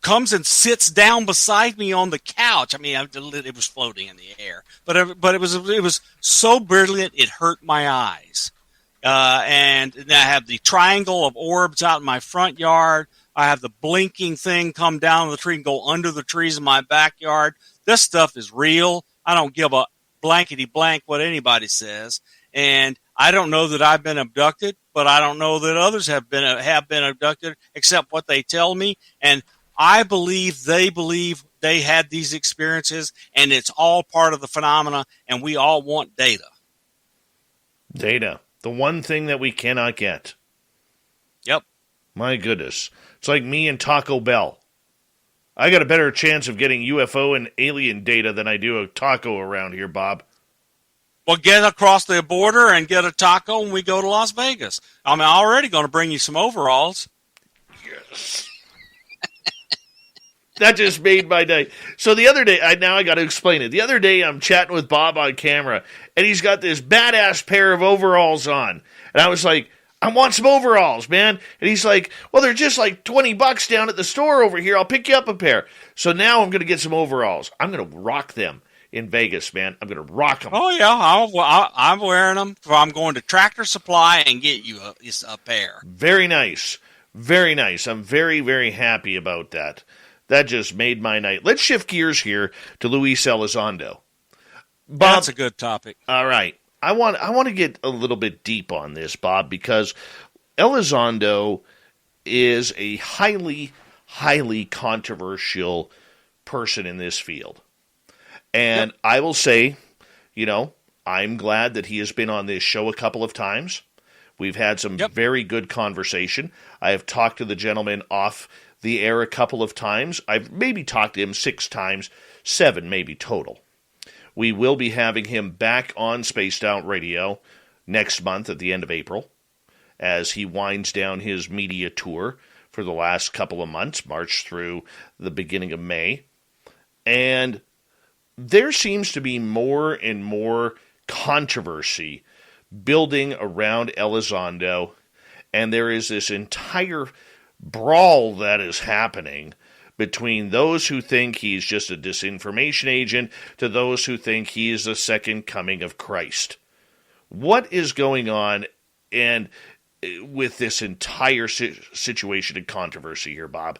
comes and sits down beside me on the couch. I mean, it was floating in the air, but it was so brilliant it hurt my eyes. And I have the triangle of orbs out in my front yard. I have the blinking thing come down the tree and go under the trees in my backyard. This stuff is real. I don't give a blankety blank what anybody says. And I don't know that I've been abducted, but I don't know that others have been abducted, except what they tell me. And I believe they had these experiences, and it's all part of the phenomena, and we all want data. Data. The one thing that we cannot get. Yep. My goodness. It's like me and Taco Bell. I got a better chance of getting UFO and alien data than I do a taco around here, Bob. Well, get across the border and get a taco, and we go to Las Vegas. I'm already going to bring you some overalls. Yes. That just made my day. So the other day, I got to explain it. The other day, I'm chatting with Bob on camera, and he's got this badass pair of overalls on. And I was like, I want some overalls, man. And he's like, well, they're just like $20 down at the store over here. I'll pick you up a pair. So now I'm going to get some overalls. I'm going to rock them in Vegas, man. I'm going to rock them. Oh, yeah. I'm wearing them. I'm going to Tractor Supply and get you a pair. Very nice. Very nice. I'm very, very happy about that. That just made my night. Let's shift gears here to Luis Elizondo. Bob, that's a good topic. All right. I want to get a little bit deep on this, Bob, because Elizondo is a highly, highly controversial person in this field. And I will say, I'm glad that he has been on this show a couple of times. We've had some very good conversation. I have talked to the gentleman off the air a couple of times. I've maybe talked to him 6 times, 7 maybe total. We will be having him back on Spaced Out Radio next month at the end of April as he winds down his media tour for the last couple of months, March through the beginning of May. And there seems to be more and more controversy building around Elizondo, and there is this entire brawl that is happening between those who think he's just a disinformation agent to those who think he is the second coming of Christ. What is going on and with this entire situation and controversy here, Bob?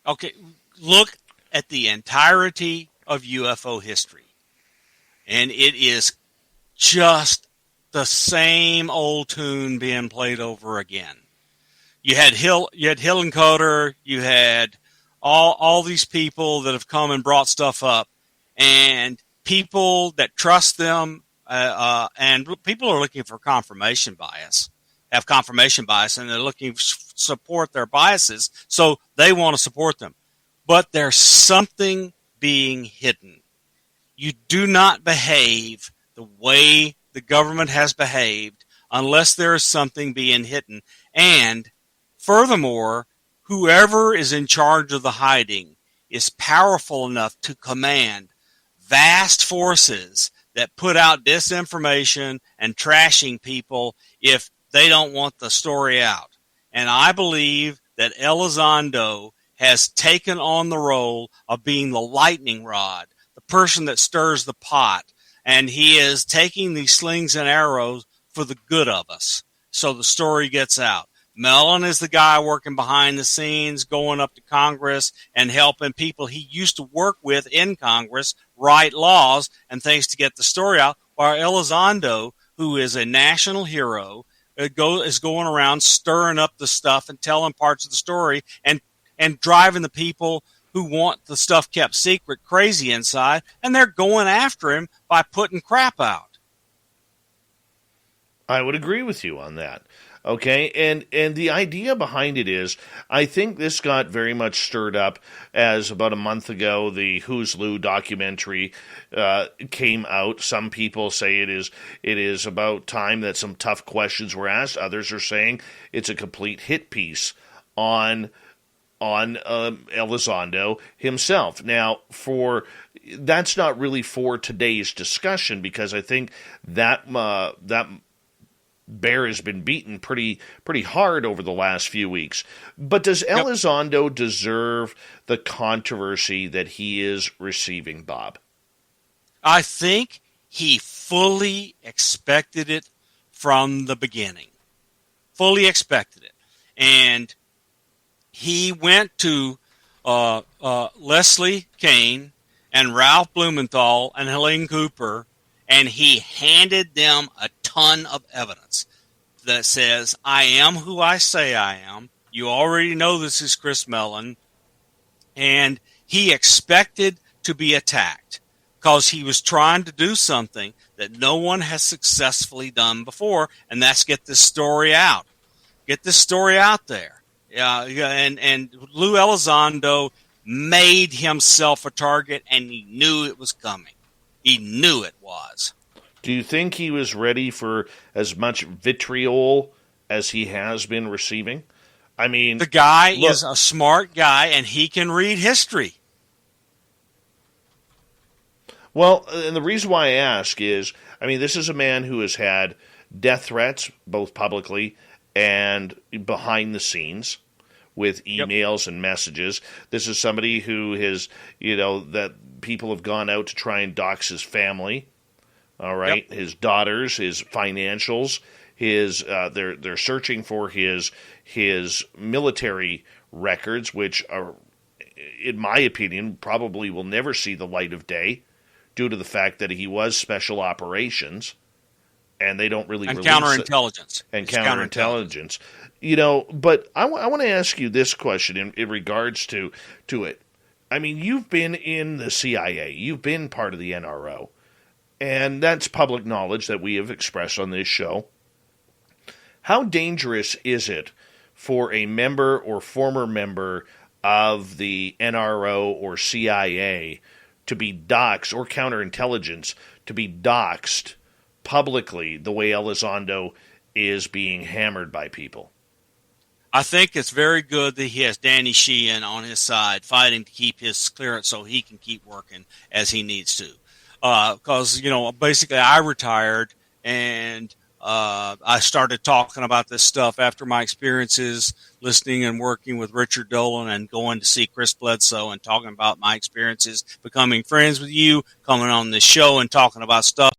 Okay, look at the entirety of UFO history, and it is just the same old tune being played over again. You had Hillenkoetter, you had all these people that have come and brought stuff up, and people that trust them, and people are looking for confirmation bias, have confirmation bias, and they're looking to support their biases, so they want to support them. But there's something being hidden. You do not behave the way the government has behaved unless there is something being hidden. And furthermore, whoever is in charge of the hiding is powerful enough to command vast forces that put out disinformation and trashing people if they don't want the story out. And I believe that Elizondo has taken on the role of being the lightning rod, the person that stirs the pot, and he is taking these slings and arrows for the good of us, so the story gets out. Mellon is the guy working behind the scenes, going up to Congress and helping people he used to work with in Congress write laws and things to get the story out, while Elizondo, who is a national hero, is going around stirring up the stuff and telling parts of the story and driving the people who want the stuff kept secret crazy inside, and they're going after him by putting crap out. I would agree with you on that. Okay, and the idea behind it is, I think this got very much stirred up as about a month ago the Who's Lou documentary came out. Some people say it is about time that some tough questions were asked. Others are saying it's a complete hit piece on Elizondo himself. Now, that's not really for today's discussion, because I think that bear has been beaten pretty hard over the last few weeks. But does Elizondo deserve the controversy that he is receiving, Bob? I think he fully expected it from the beginning. Fully expected it. And he went to Leslie Kean and Ralph Blumenthal and Helene Cooper, and he handed them a ton of evidence that says, I am who I say I am. You already know this is Chris Mellon. And he expected to be attacked because he was trying to do something that no one has successfully done before, and that's get this story out. Get this story out there. And Lou Elizondo made himself a target, and he knew it was coming. He knew it was. Do you think he was ready for as much vitriol as he has been receiving? I mean, the guy is a smart guy, and he can read history. Well, and the reason why I ask is, I mean, this is a man who has had death threats, both publicly and behind the scenes, with emails and messages. This is somebody who has, that people have gone out to try and dox his family. All right, his daughters, his financials, they're searching for his military records, which are, in my opinion, probably will never see the light of day, due to the fact that he was special operations, and they don't really release counterintelligence counterintelligence. But I want to ask you this question in regards to it. I mean, you've been in the CIA, you've been part of the NRO. and that's public knowledge that we have expressed on this show. How dangerous is it for a member or former member of the NRO or CIA to be doxxed, or counterintelligence to be doxxed publicly the way Elizondo is being hammered by people? I think it's very good that he has Danny Sheehan on his side fighting to keep his clearance so he can keep working as he needs to. Because, basically I retired and I started talking about this stuff after my experiences listening and working with Richard Dolan and going to see Chris Bledsoe and talking about my experiences, becoming friends with you, coming on this show and talking about stuff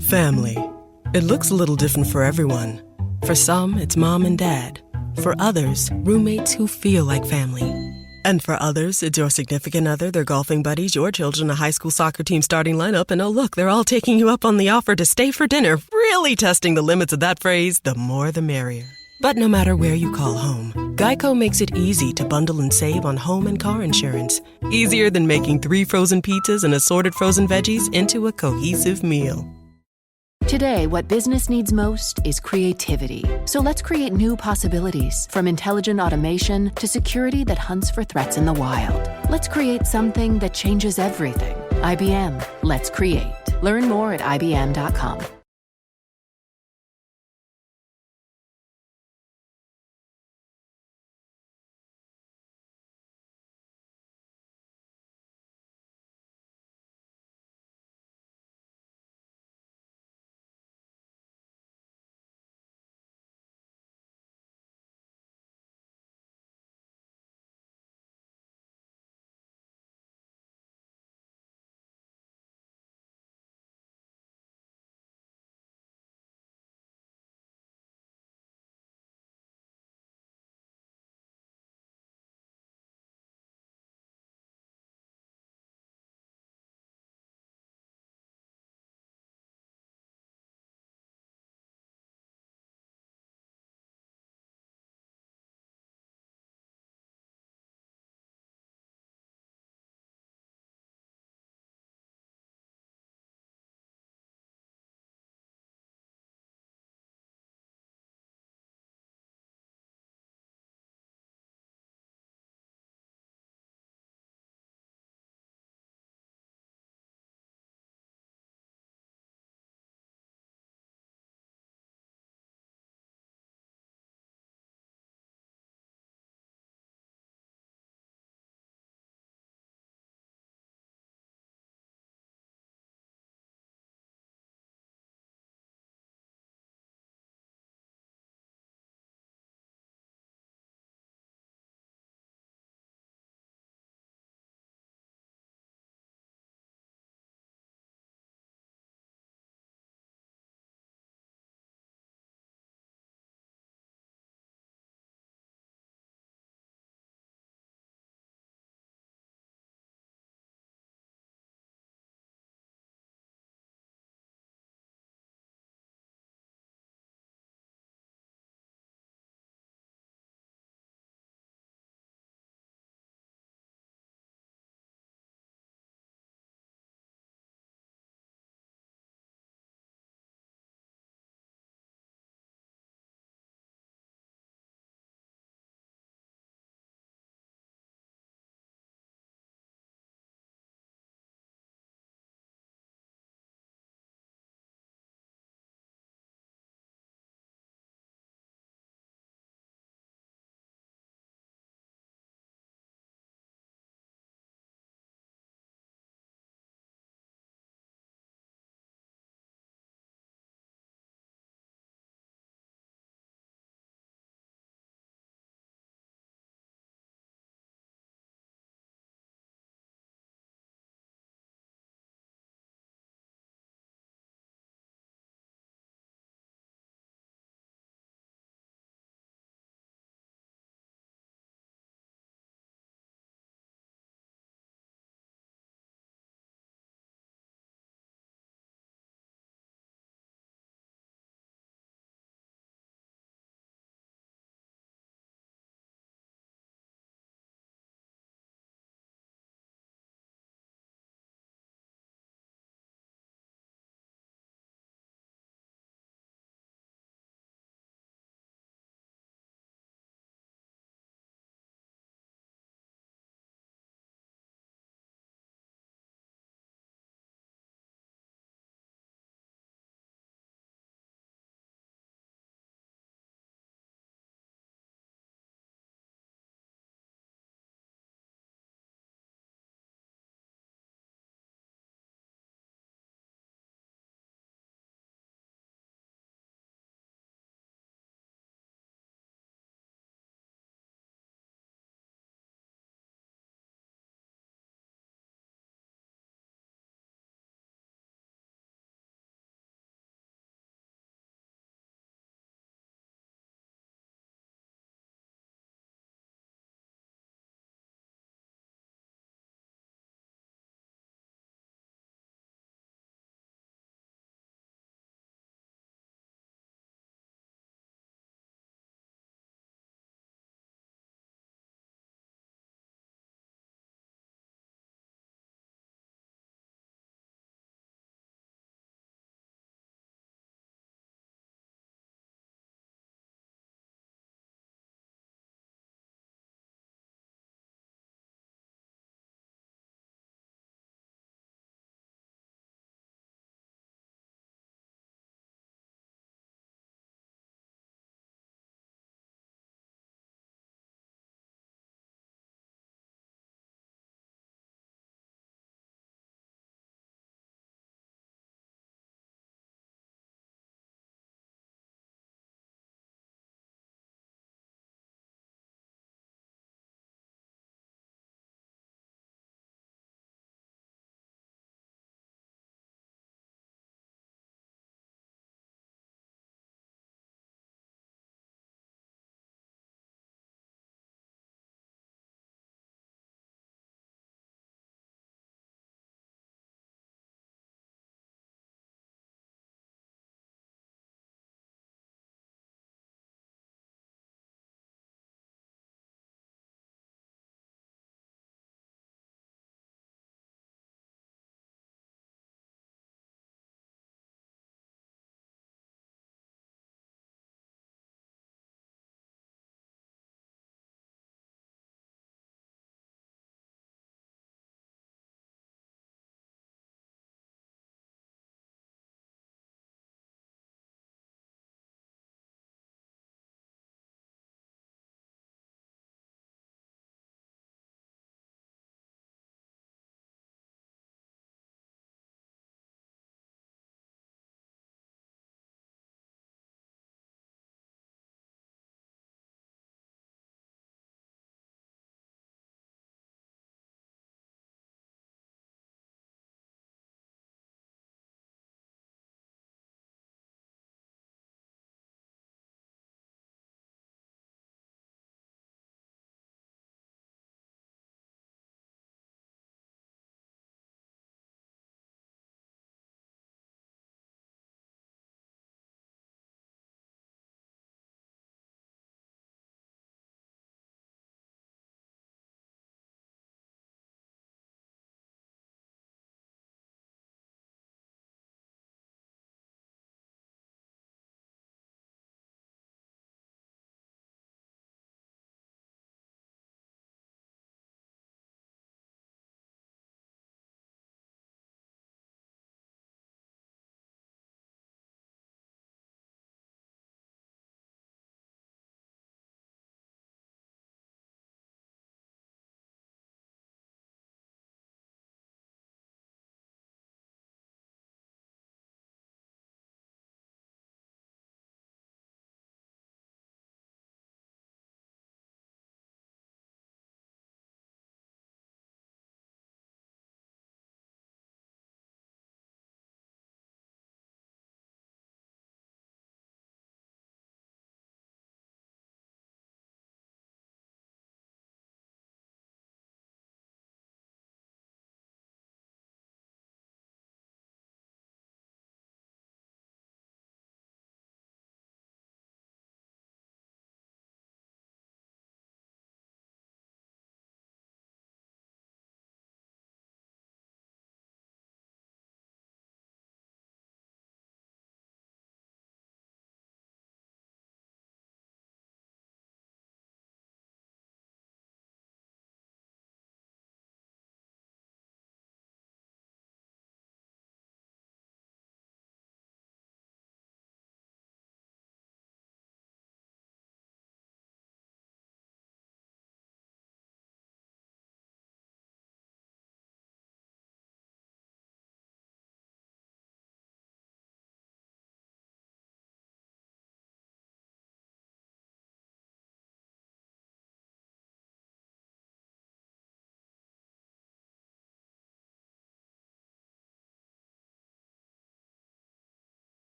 Family. It looks a little different for everyone. For some, it's mom and dad. For others, roommates who feel like family. And for others, it's your significant other, their golfing buddies, your children, a high school soccer team starting lineup, and oh look, they're all taking you up on the offer to stay for dinner, really testing the limits of that phrase, the more the merrier. But no matter where you call home, Geico makes it easy to bundle and save on home and car insurance. Easier than making 3 frozen pizzas and assorted frozen veggies into a cohesive meal. Today, what business needs most is creativity. So let's create new possibilities, from intelligent automation to security that hunts for threats in the wild. Let's create something that changes everything. IBM. Let's create. Learn more at IBM.com.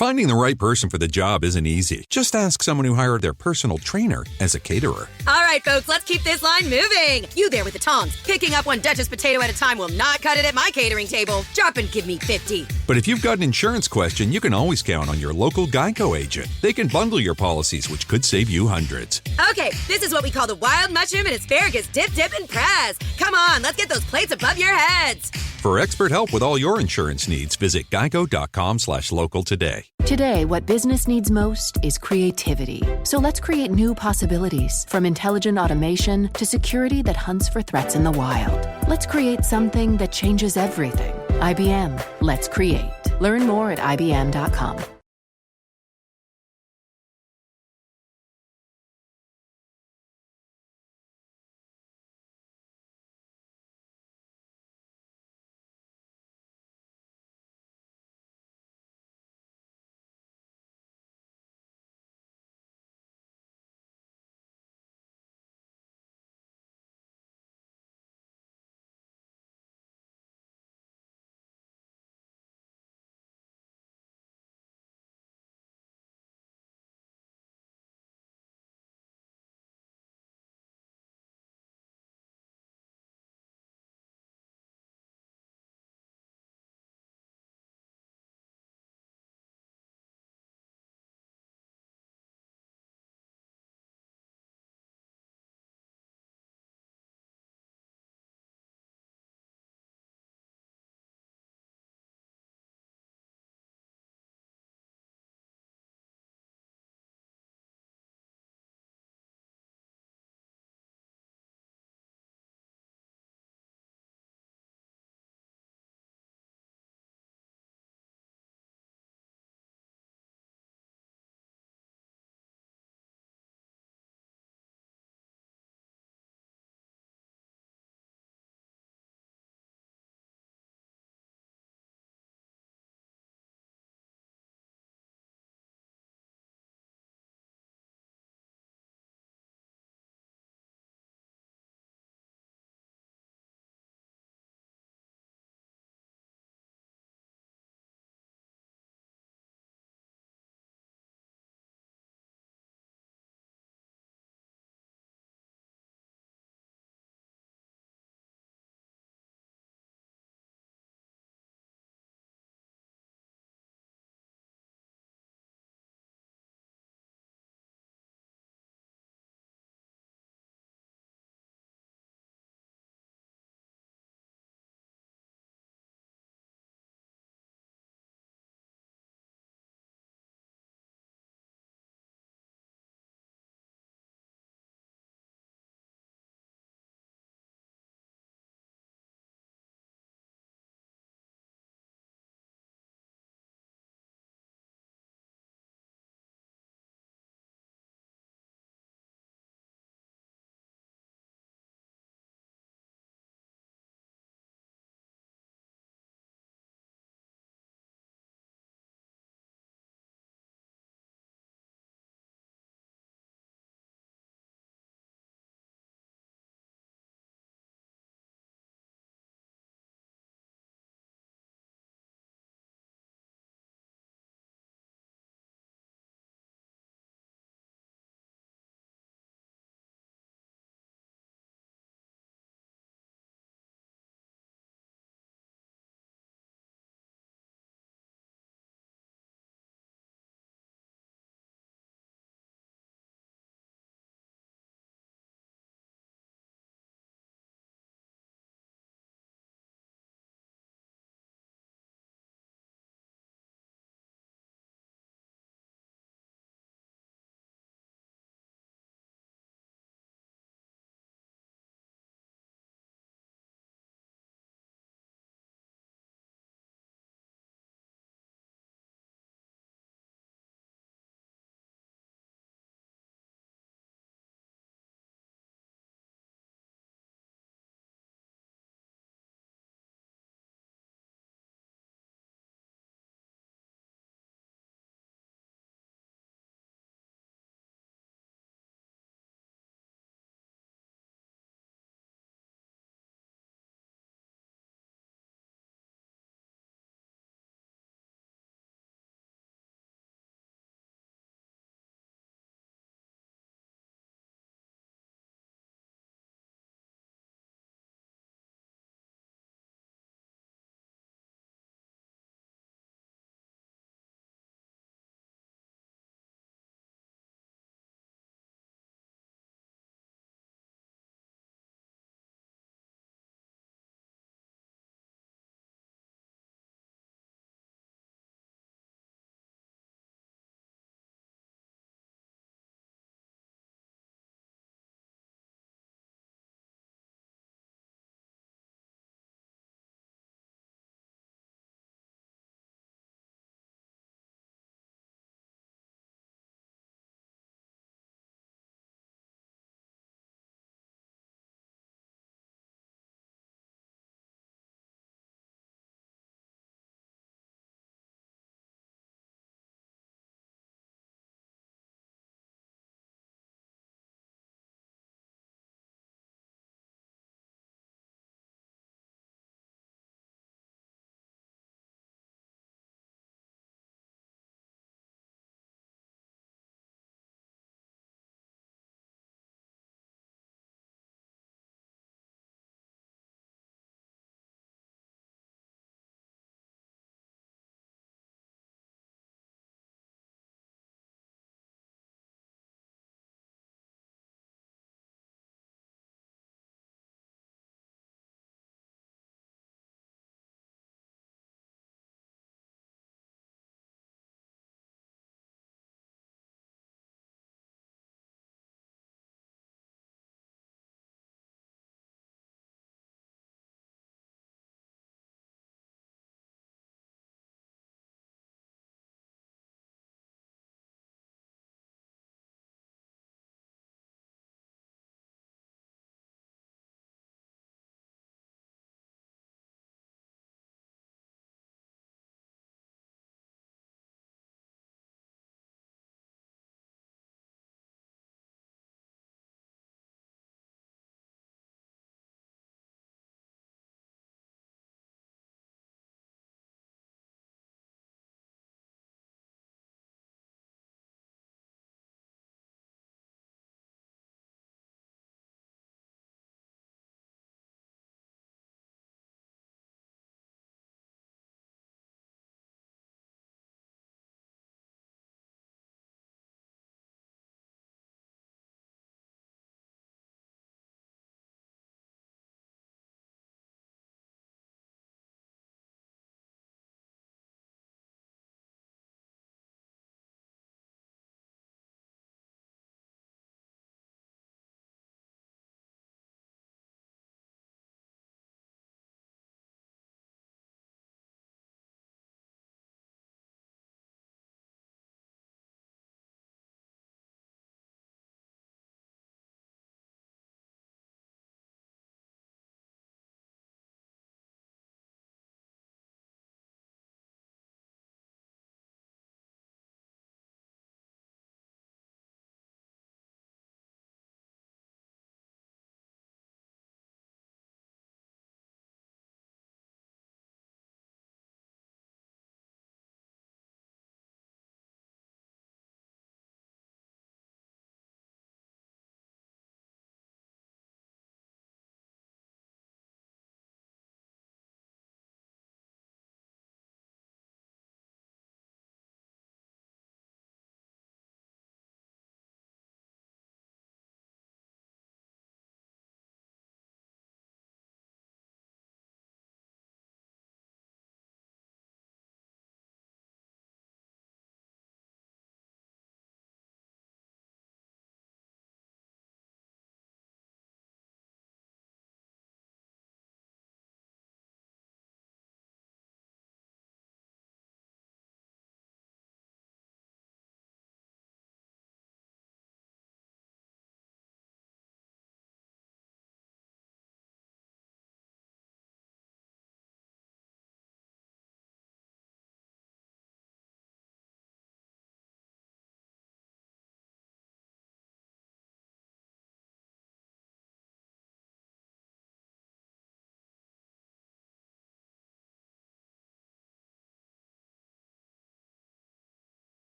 Finding the right person for the job isn't easy. Just ask someone who hired their personal trainer as a caterer. All right, folks, let's keep this line moving. You there with the tongs. Picking up one Duchess potato at a time will not cut it at my catering table. Drop and give me 50. But if you've got an insurance question, you can always count on your local Geico agent. They can bundle your policies, which could save you hundreds. Okay, this is what we call the wild mushroom and asparagus dip, and press. Come on, let's get those plates above your heads. For expert help with all your insurance needs, visit geico.com/local today. Today, what business needs most is creativity. So let's create new possibilities, from intelligent automation to security that hunts for threats in the wild. Let's create something that changes everything. IBM. Let's create. Learn more at ibm.com.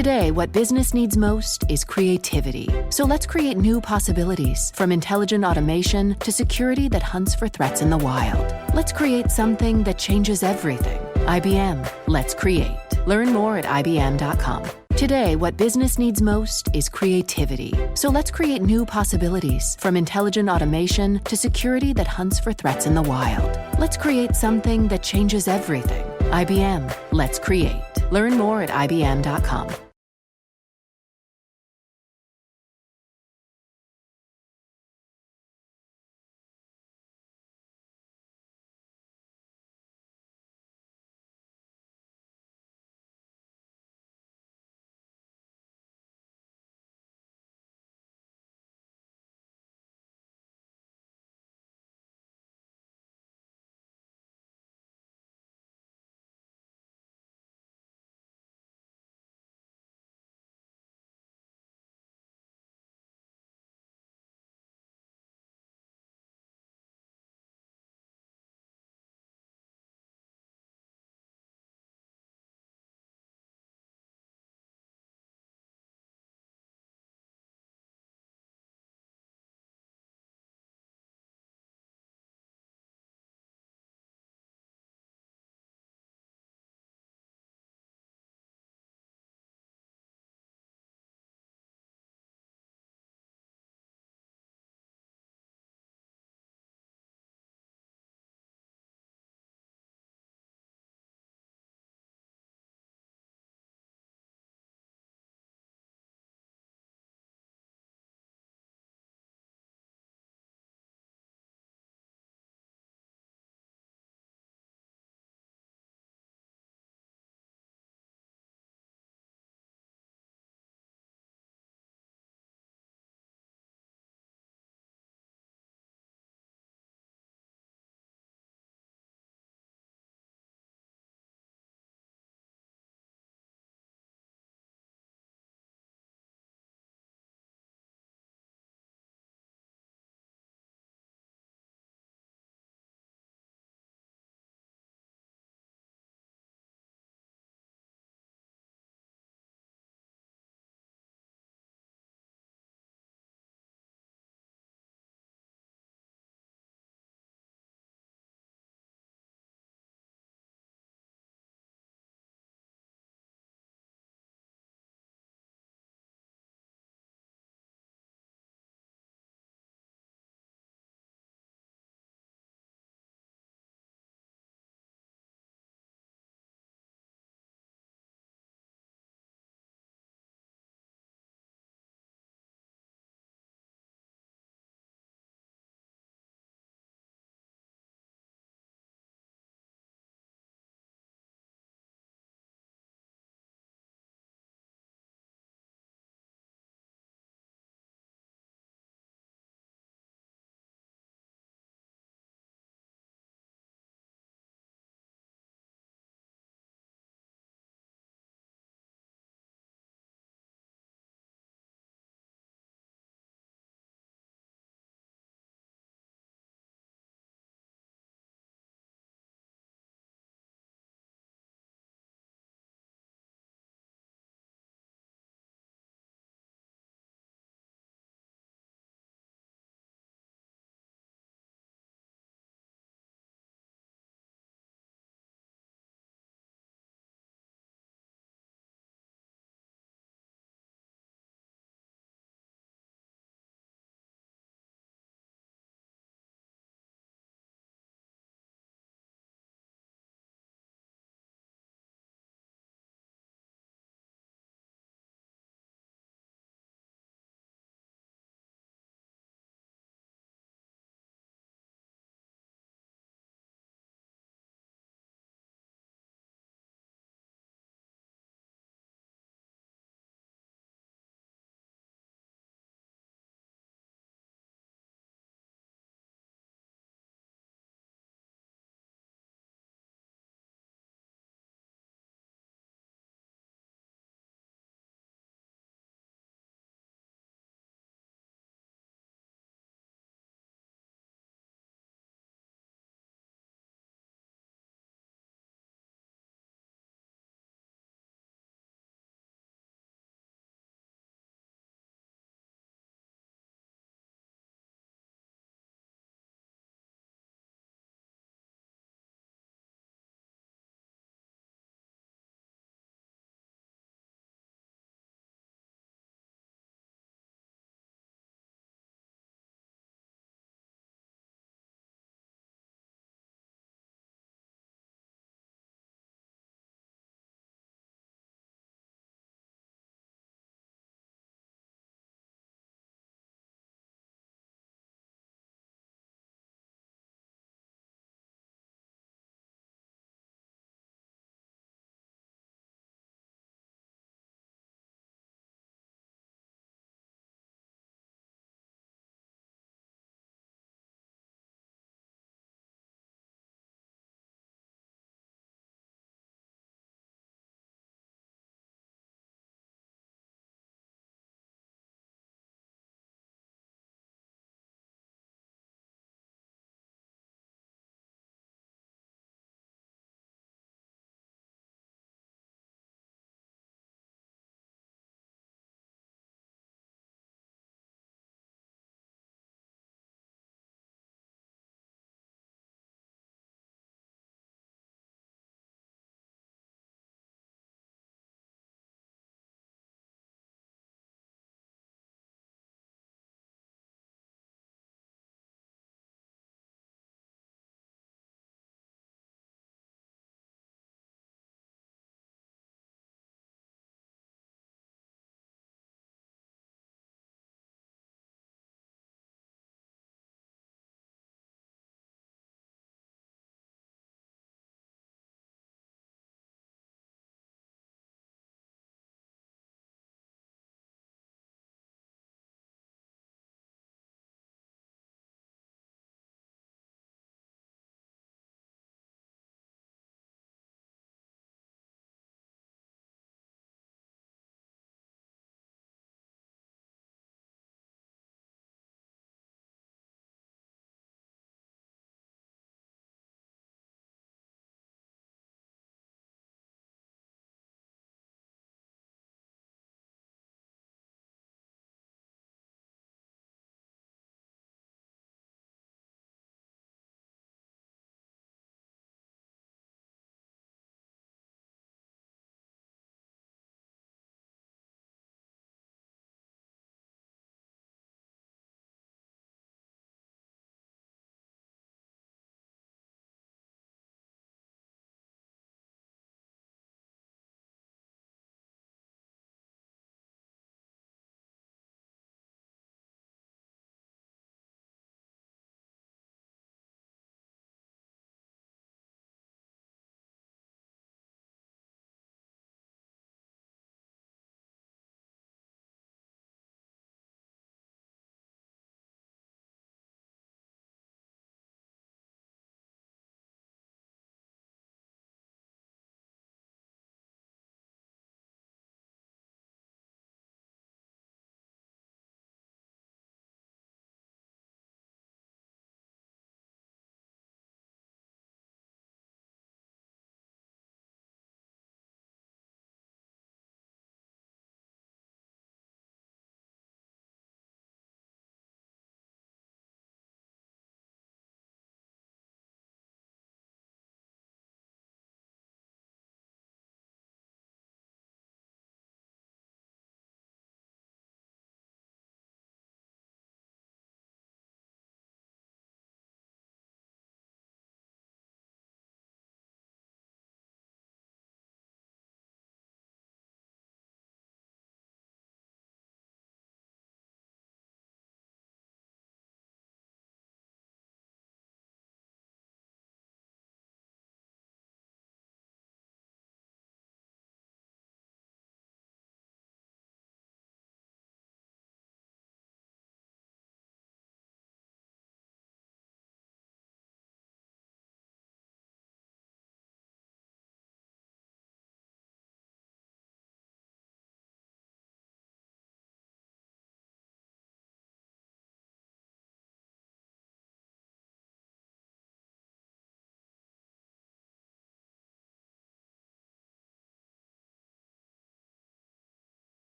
Today, what business needs most is creativity. So let's create new possibilities, from intelligent automation to security that hunts for threats in the wild. Let's create something that changes everything. IBM. Let's create. Learn more at IBM.com. Today, what business needs most is creativity. So let's create new possibilities, from intelligent automation to security that hunts for threats in the wild. Let's create something that changes everything. IBM. Let's create. Learn more at IBM.com.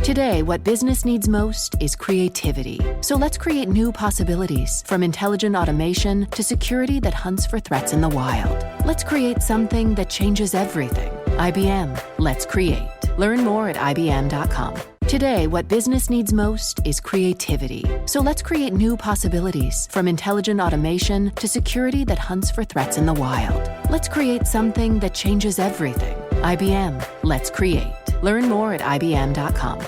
Today, what business needs most is creativity. So let's create new possibilities, from intelligent automation to security that hunts for threats in the wild. Let's create something that changes everything. IBM. Let's create. Learn more at IBM.com. Today, what business needs most is creativity. So let's create new possibilities, from intelligent automation to security that hunts for threats in the wild. Let's create something that changes everything. IBM. Let's create. Learn more at IBM.com.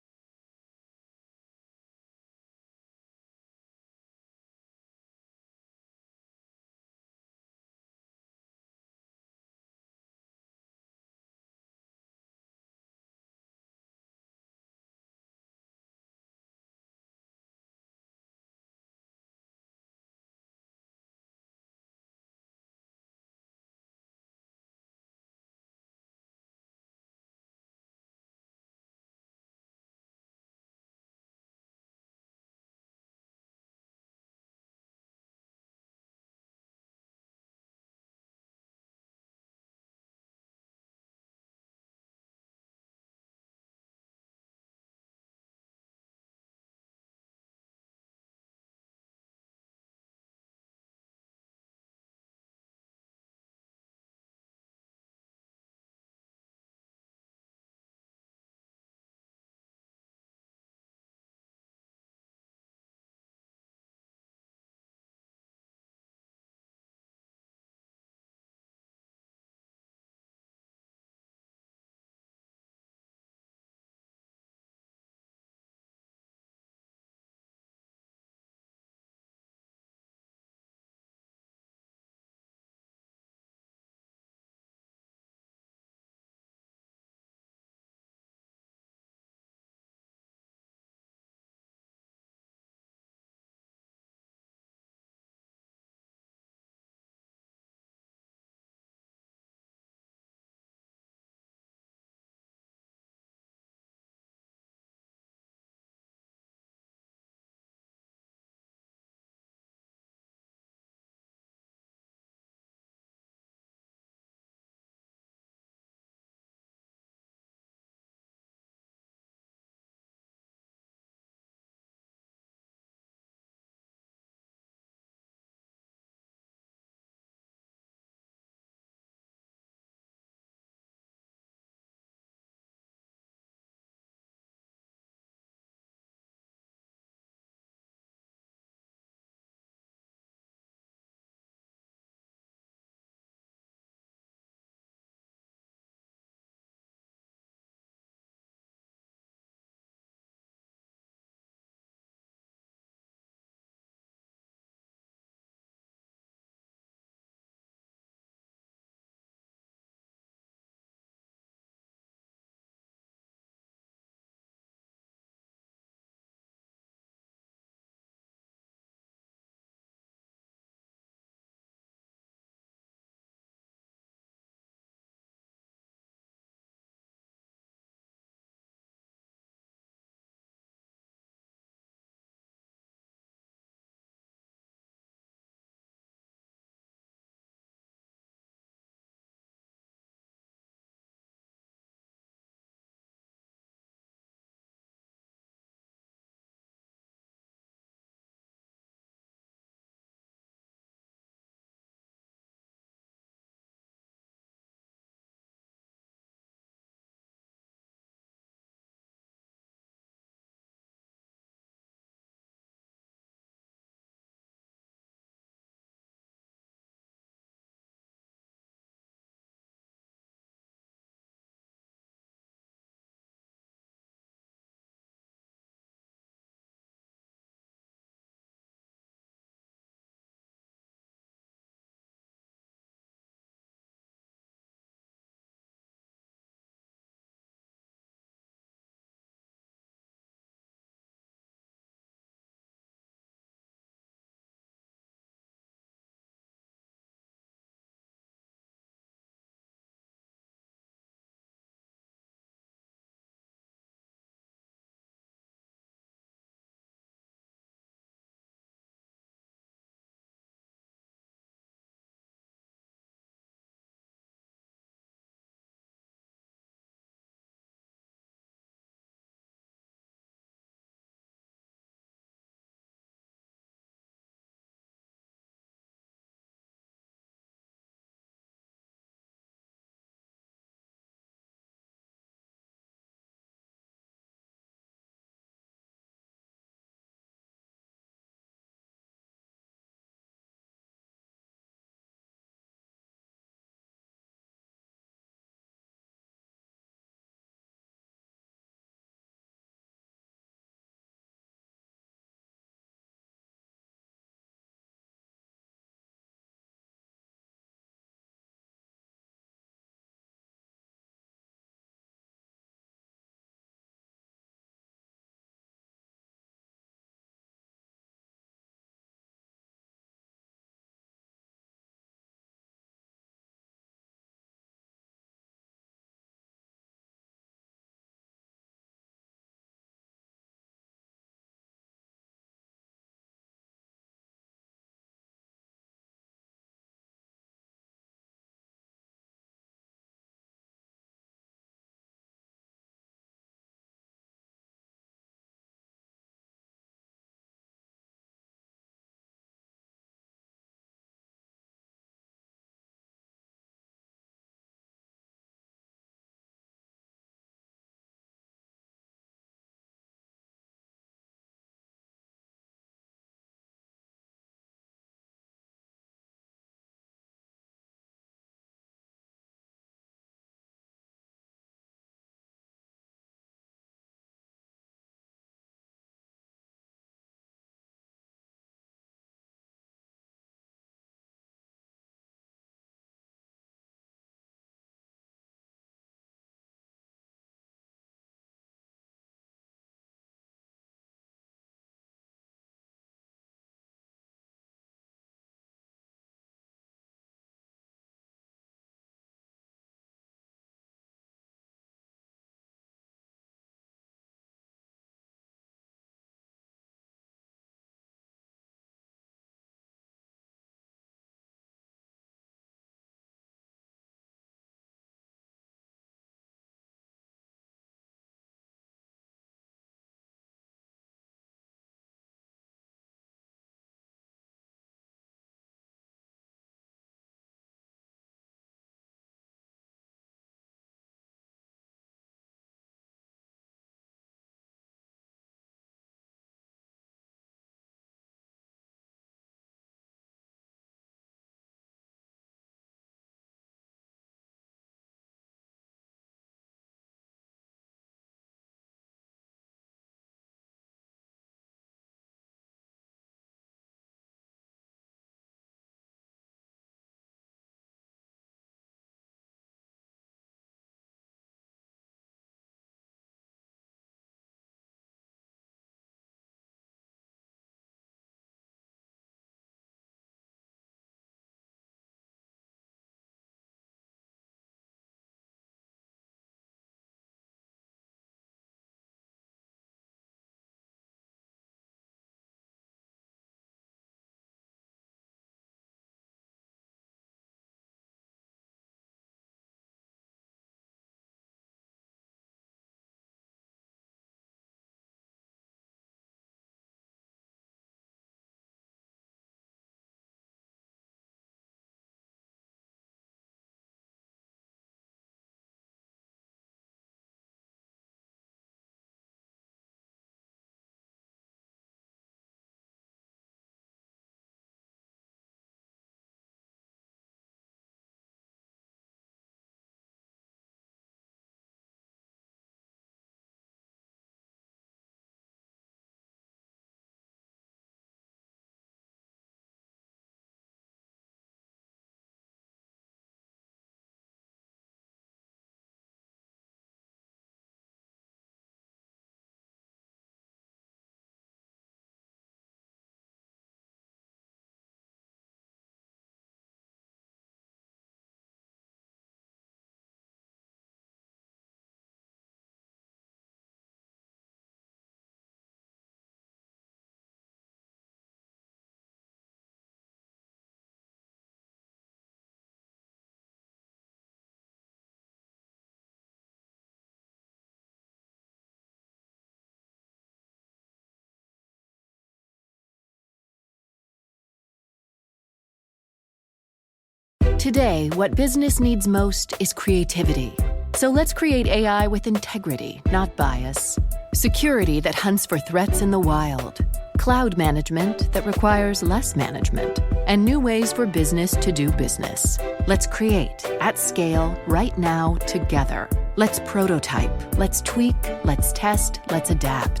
Today, what business needs most is creativity. So let's create AI with integrity, not bias. Security that hunts for threats in the wild. Cloud management that requires less management. And new ways for business to do business. Let's create, at scale, right now, together. Let's prototype, let's tweak, let's test, let's adapt.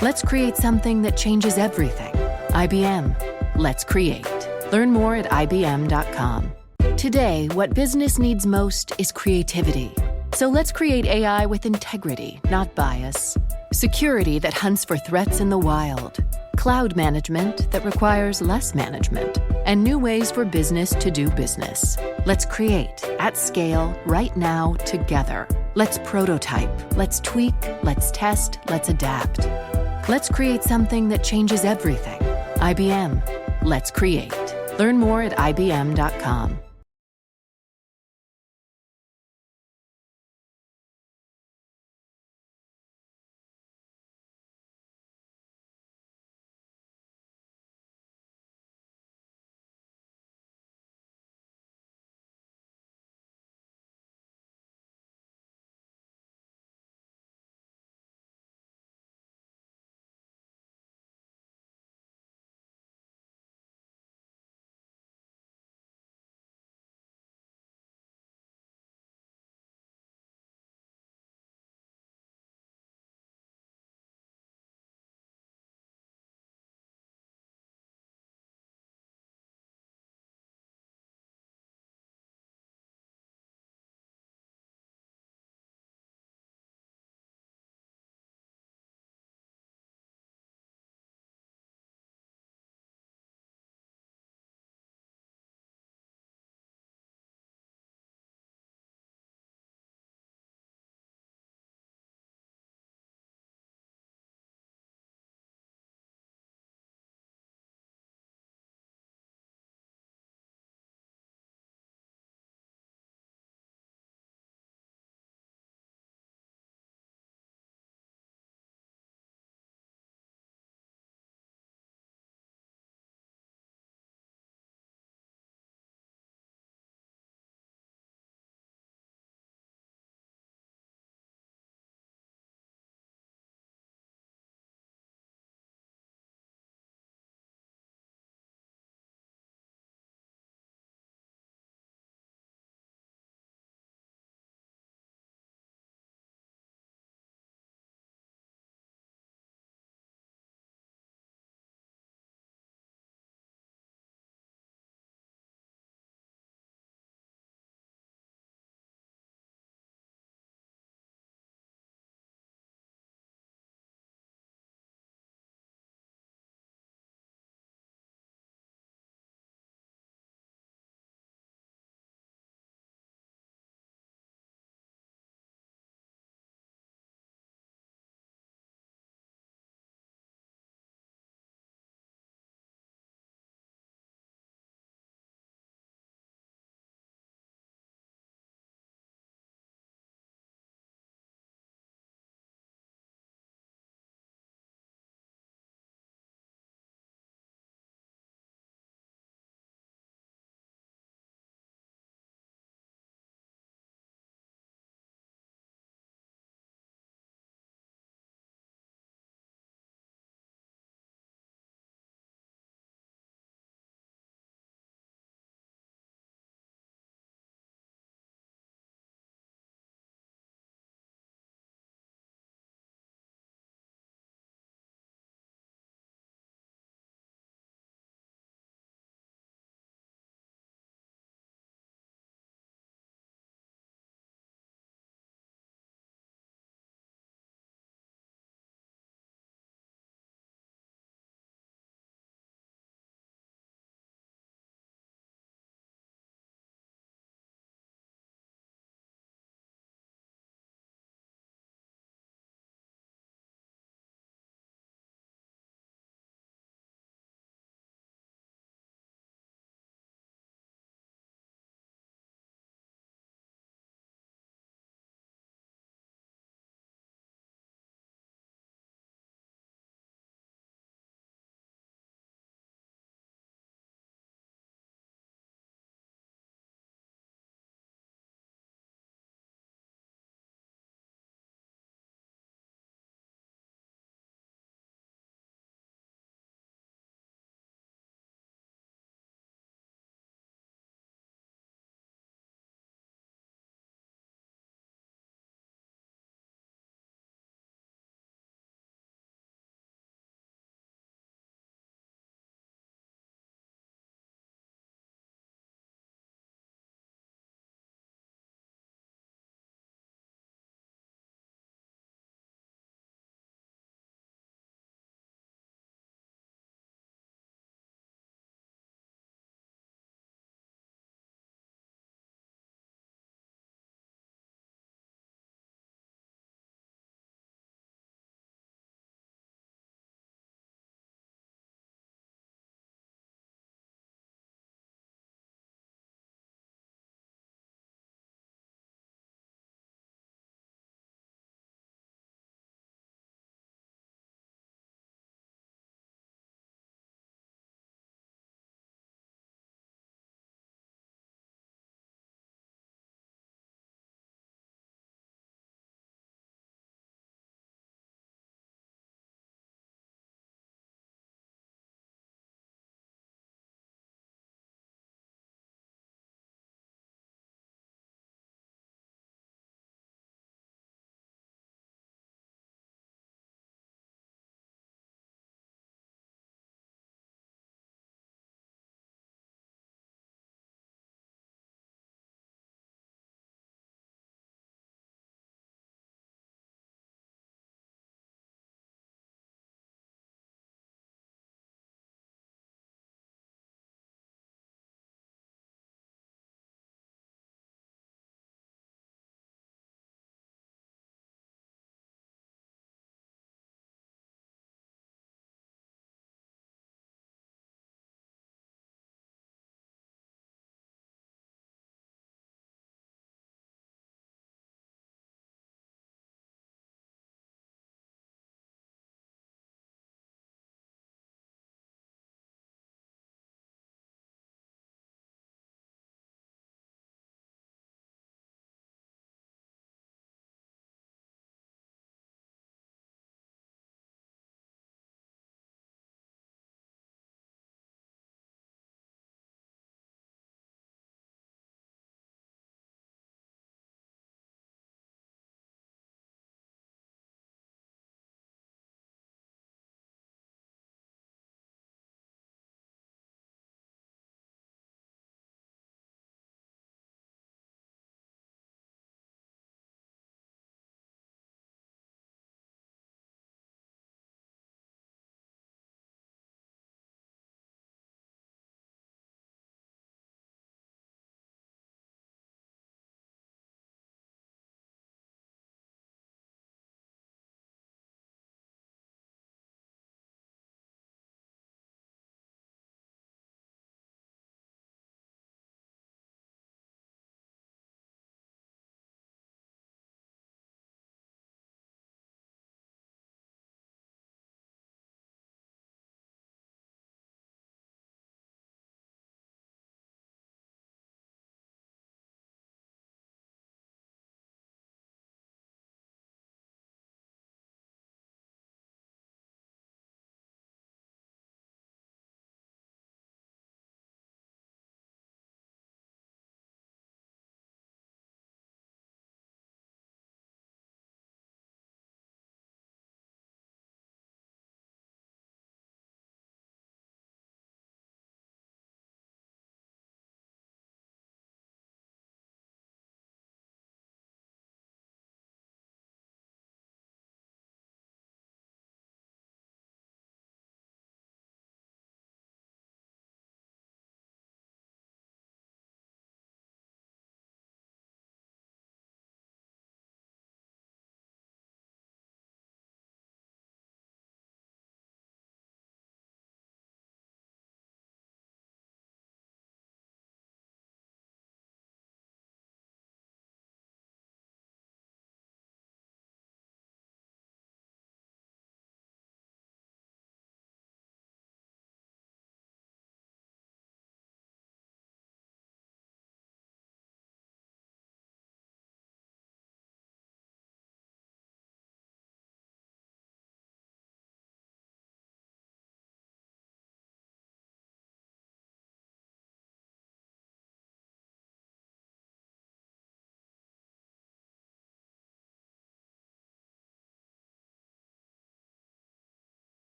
Let's create something that changes everything. IBM. Let's create. Learn more at IBM.com. Today, what business needs most is creativity. So let's create AI with integrity, not bias. Security that hunts for threats in the wild. Cloud management that requires less management. And new ways for business to do business. Let's create, at scale, right now, together. Let's prototype, let's tweak, let's test, let's adapt. Let's create something that changes everything. IBM. Let's create. Learn more at IBM.com.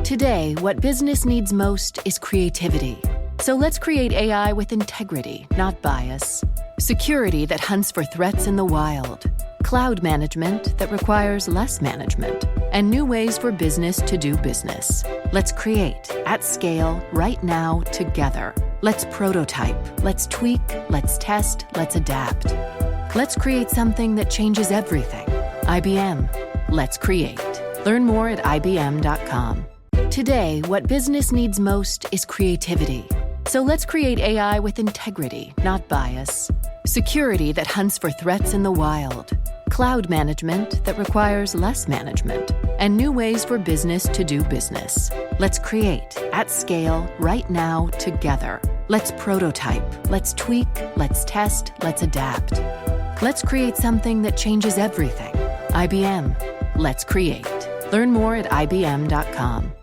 Today, what business needs most is creativity. So let's create AI with integrity, not bias. Security that hunts for threats in the wild. Cloud management that requires less management. And new ways for business to do business. Let's create, at scale, right now, together. Let's prototype, let's tweak, let's test, let's adapt. Let's create something that changes everything. IBM. Let's create. Learn more at IBM.com. Today, what business needs most is creativity. So let's create AI with integrity, not bias. Security that hunts for threats in the wild. Cloud management that requires less management. And new ways for business to do business. Let's create, at scale, right now, together. Let's prototype, let's tweak, let's test, let's adapt. Let's create something that changes everything. IBM. Let's create. Learn more at IBM.com.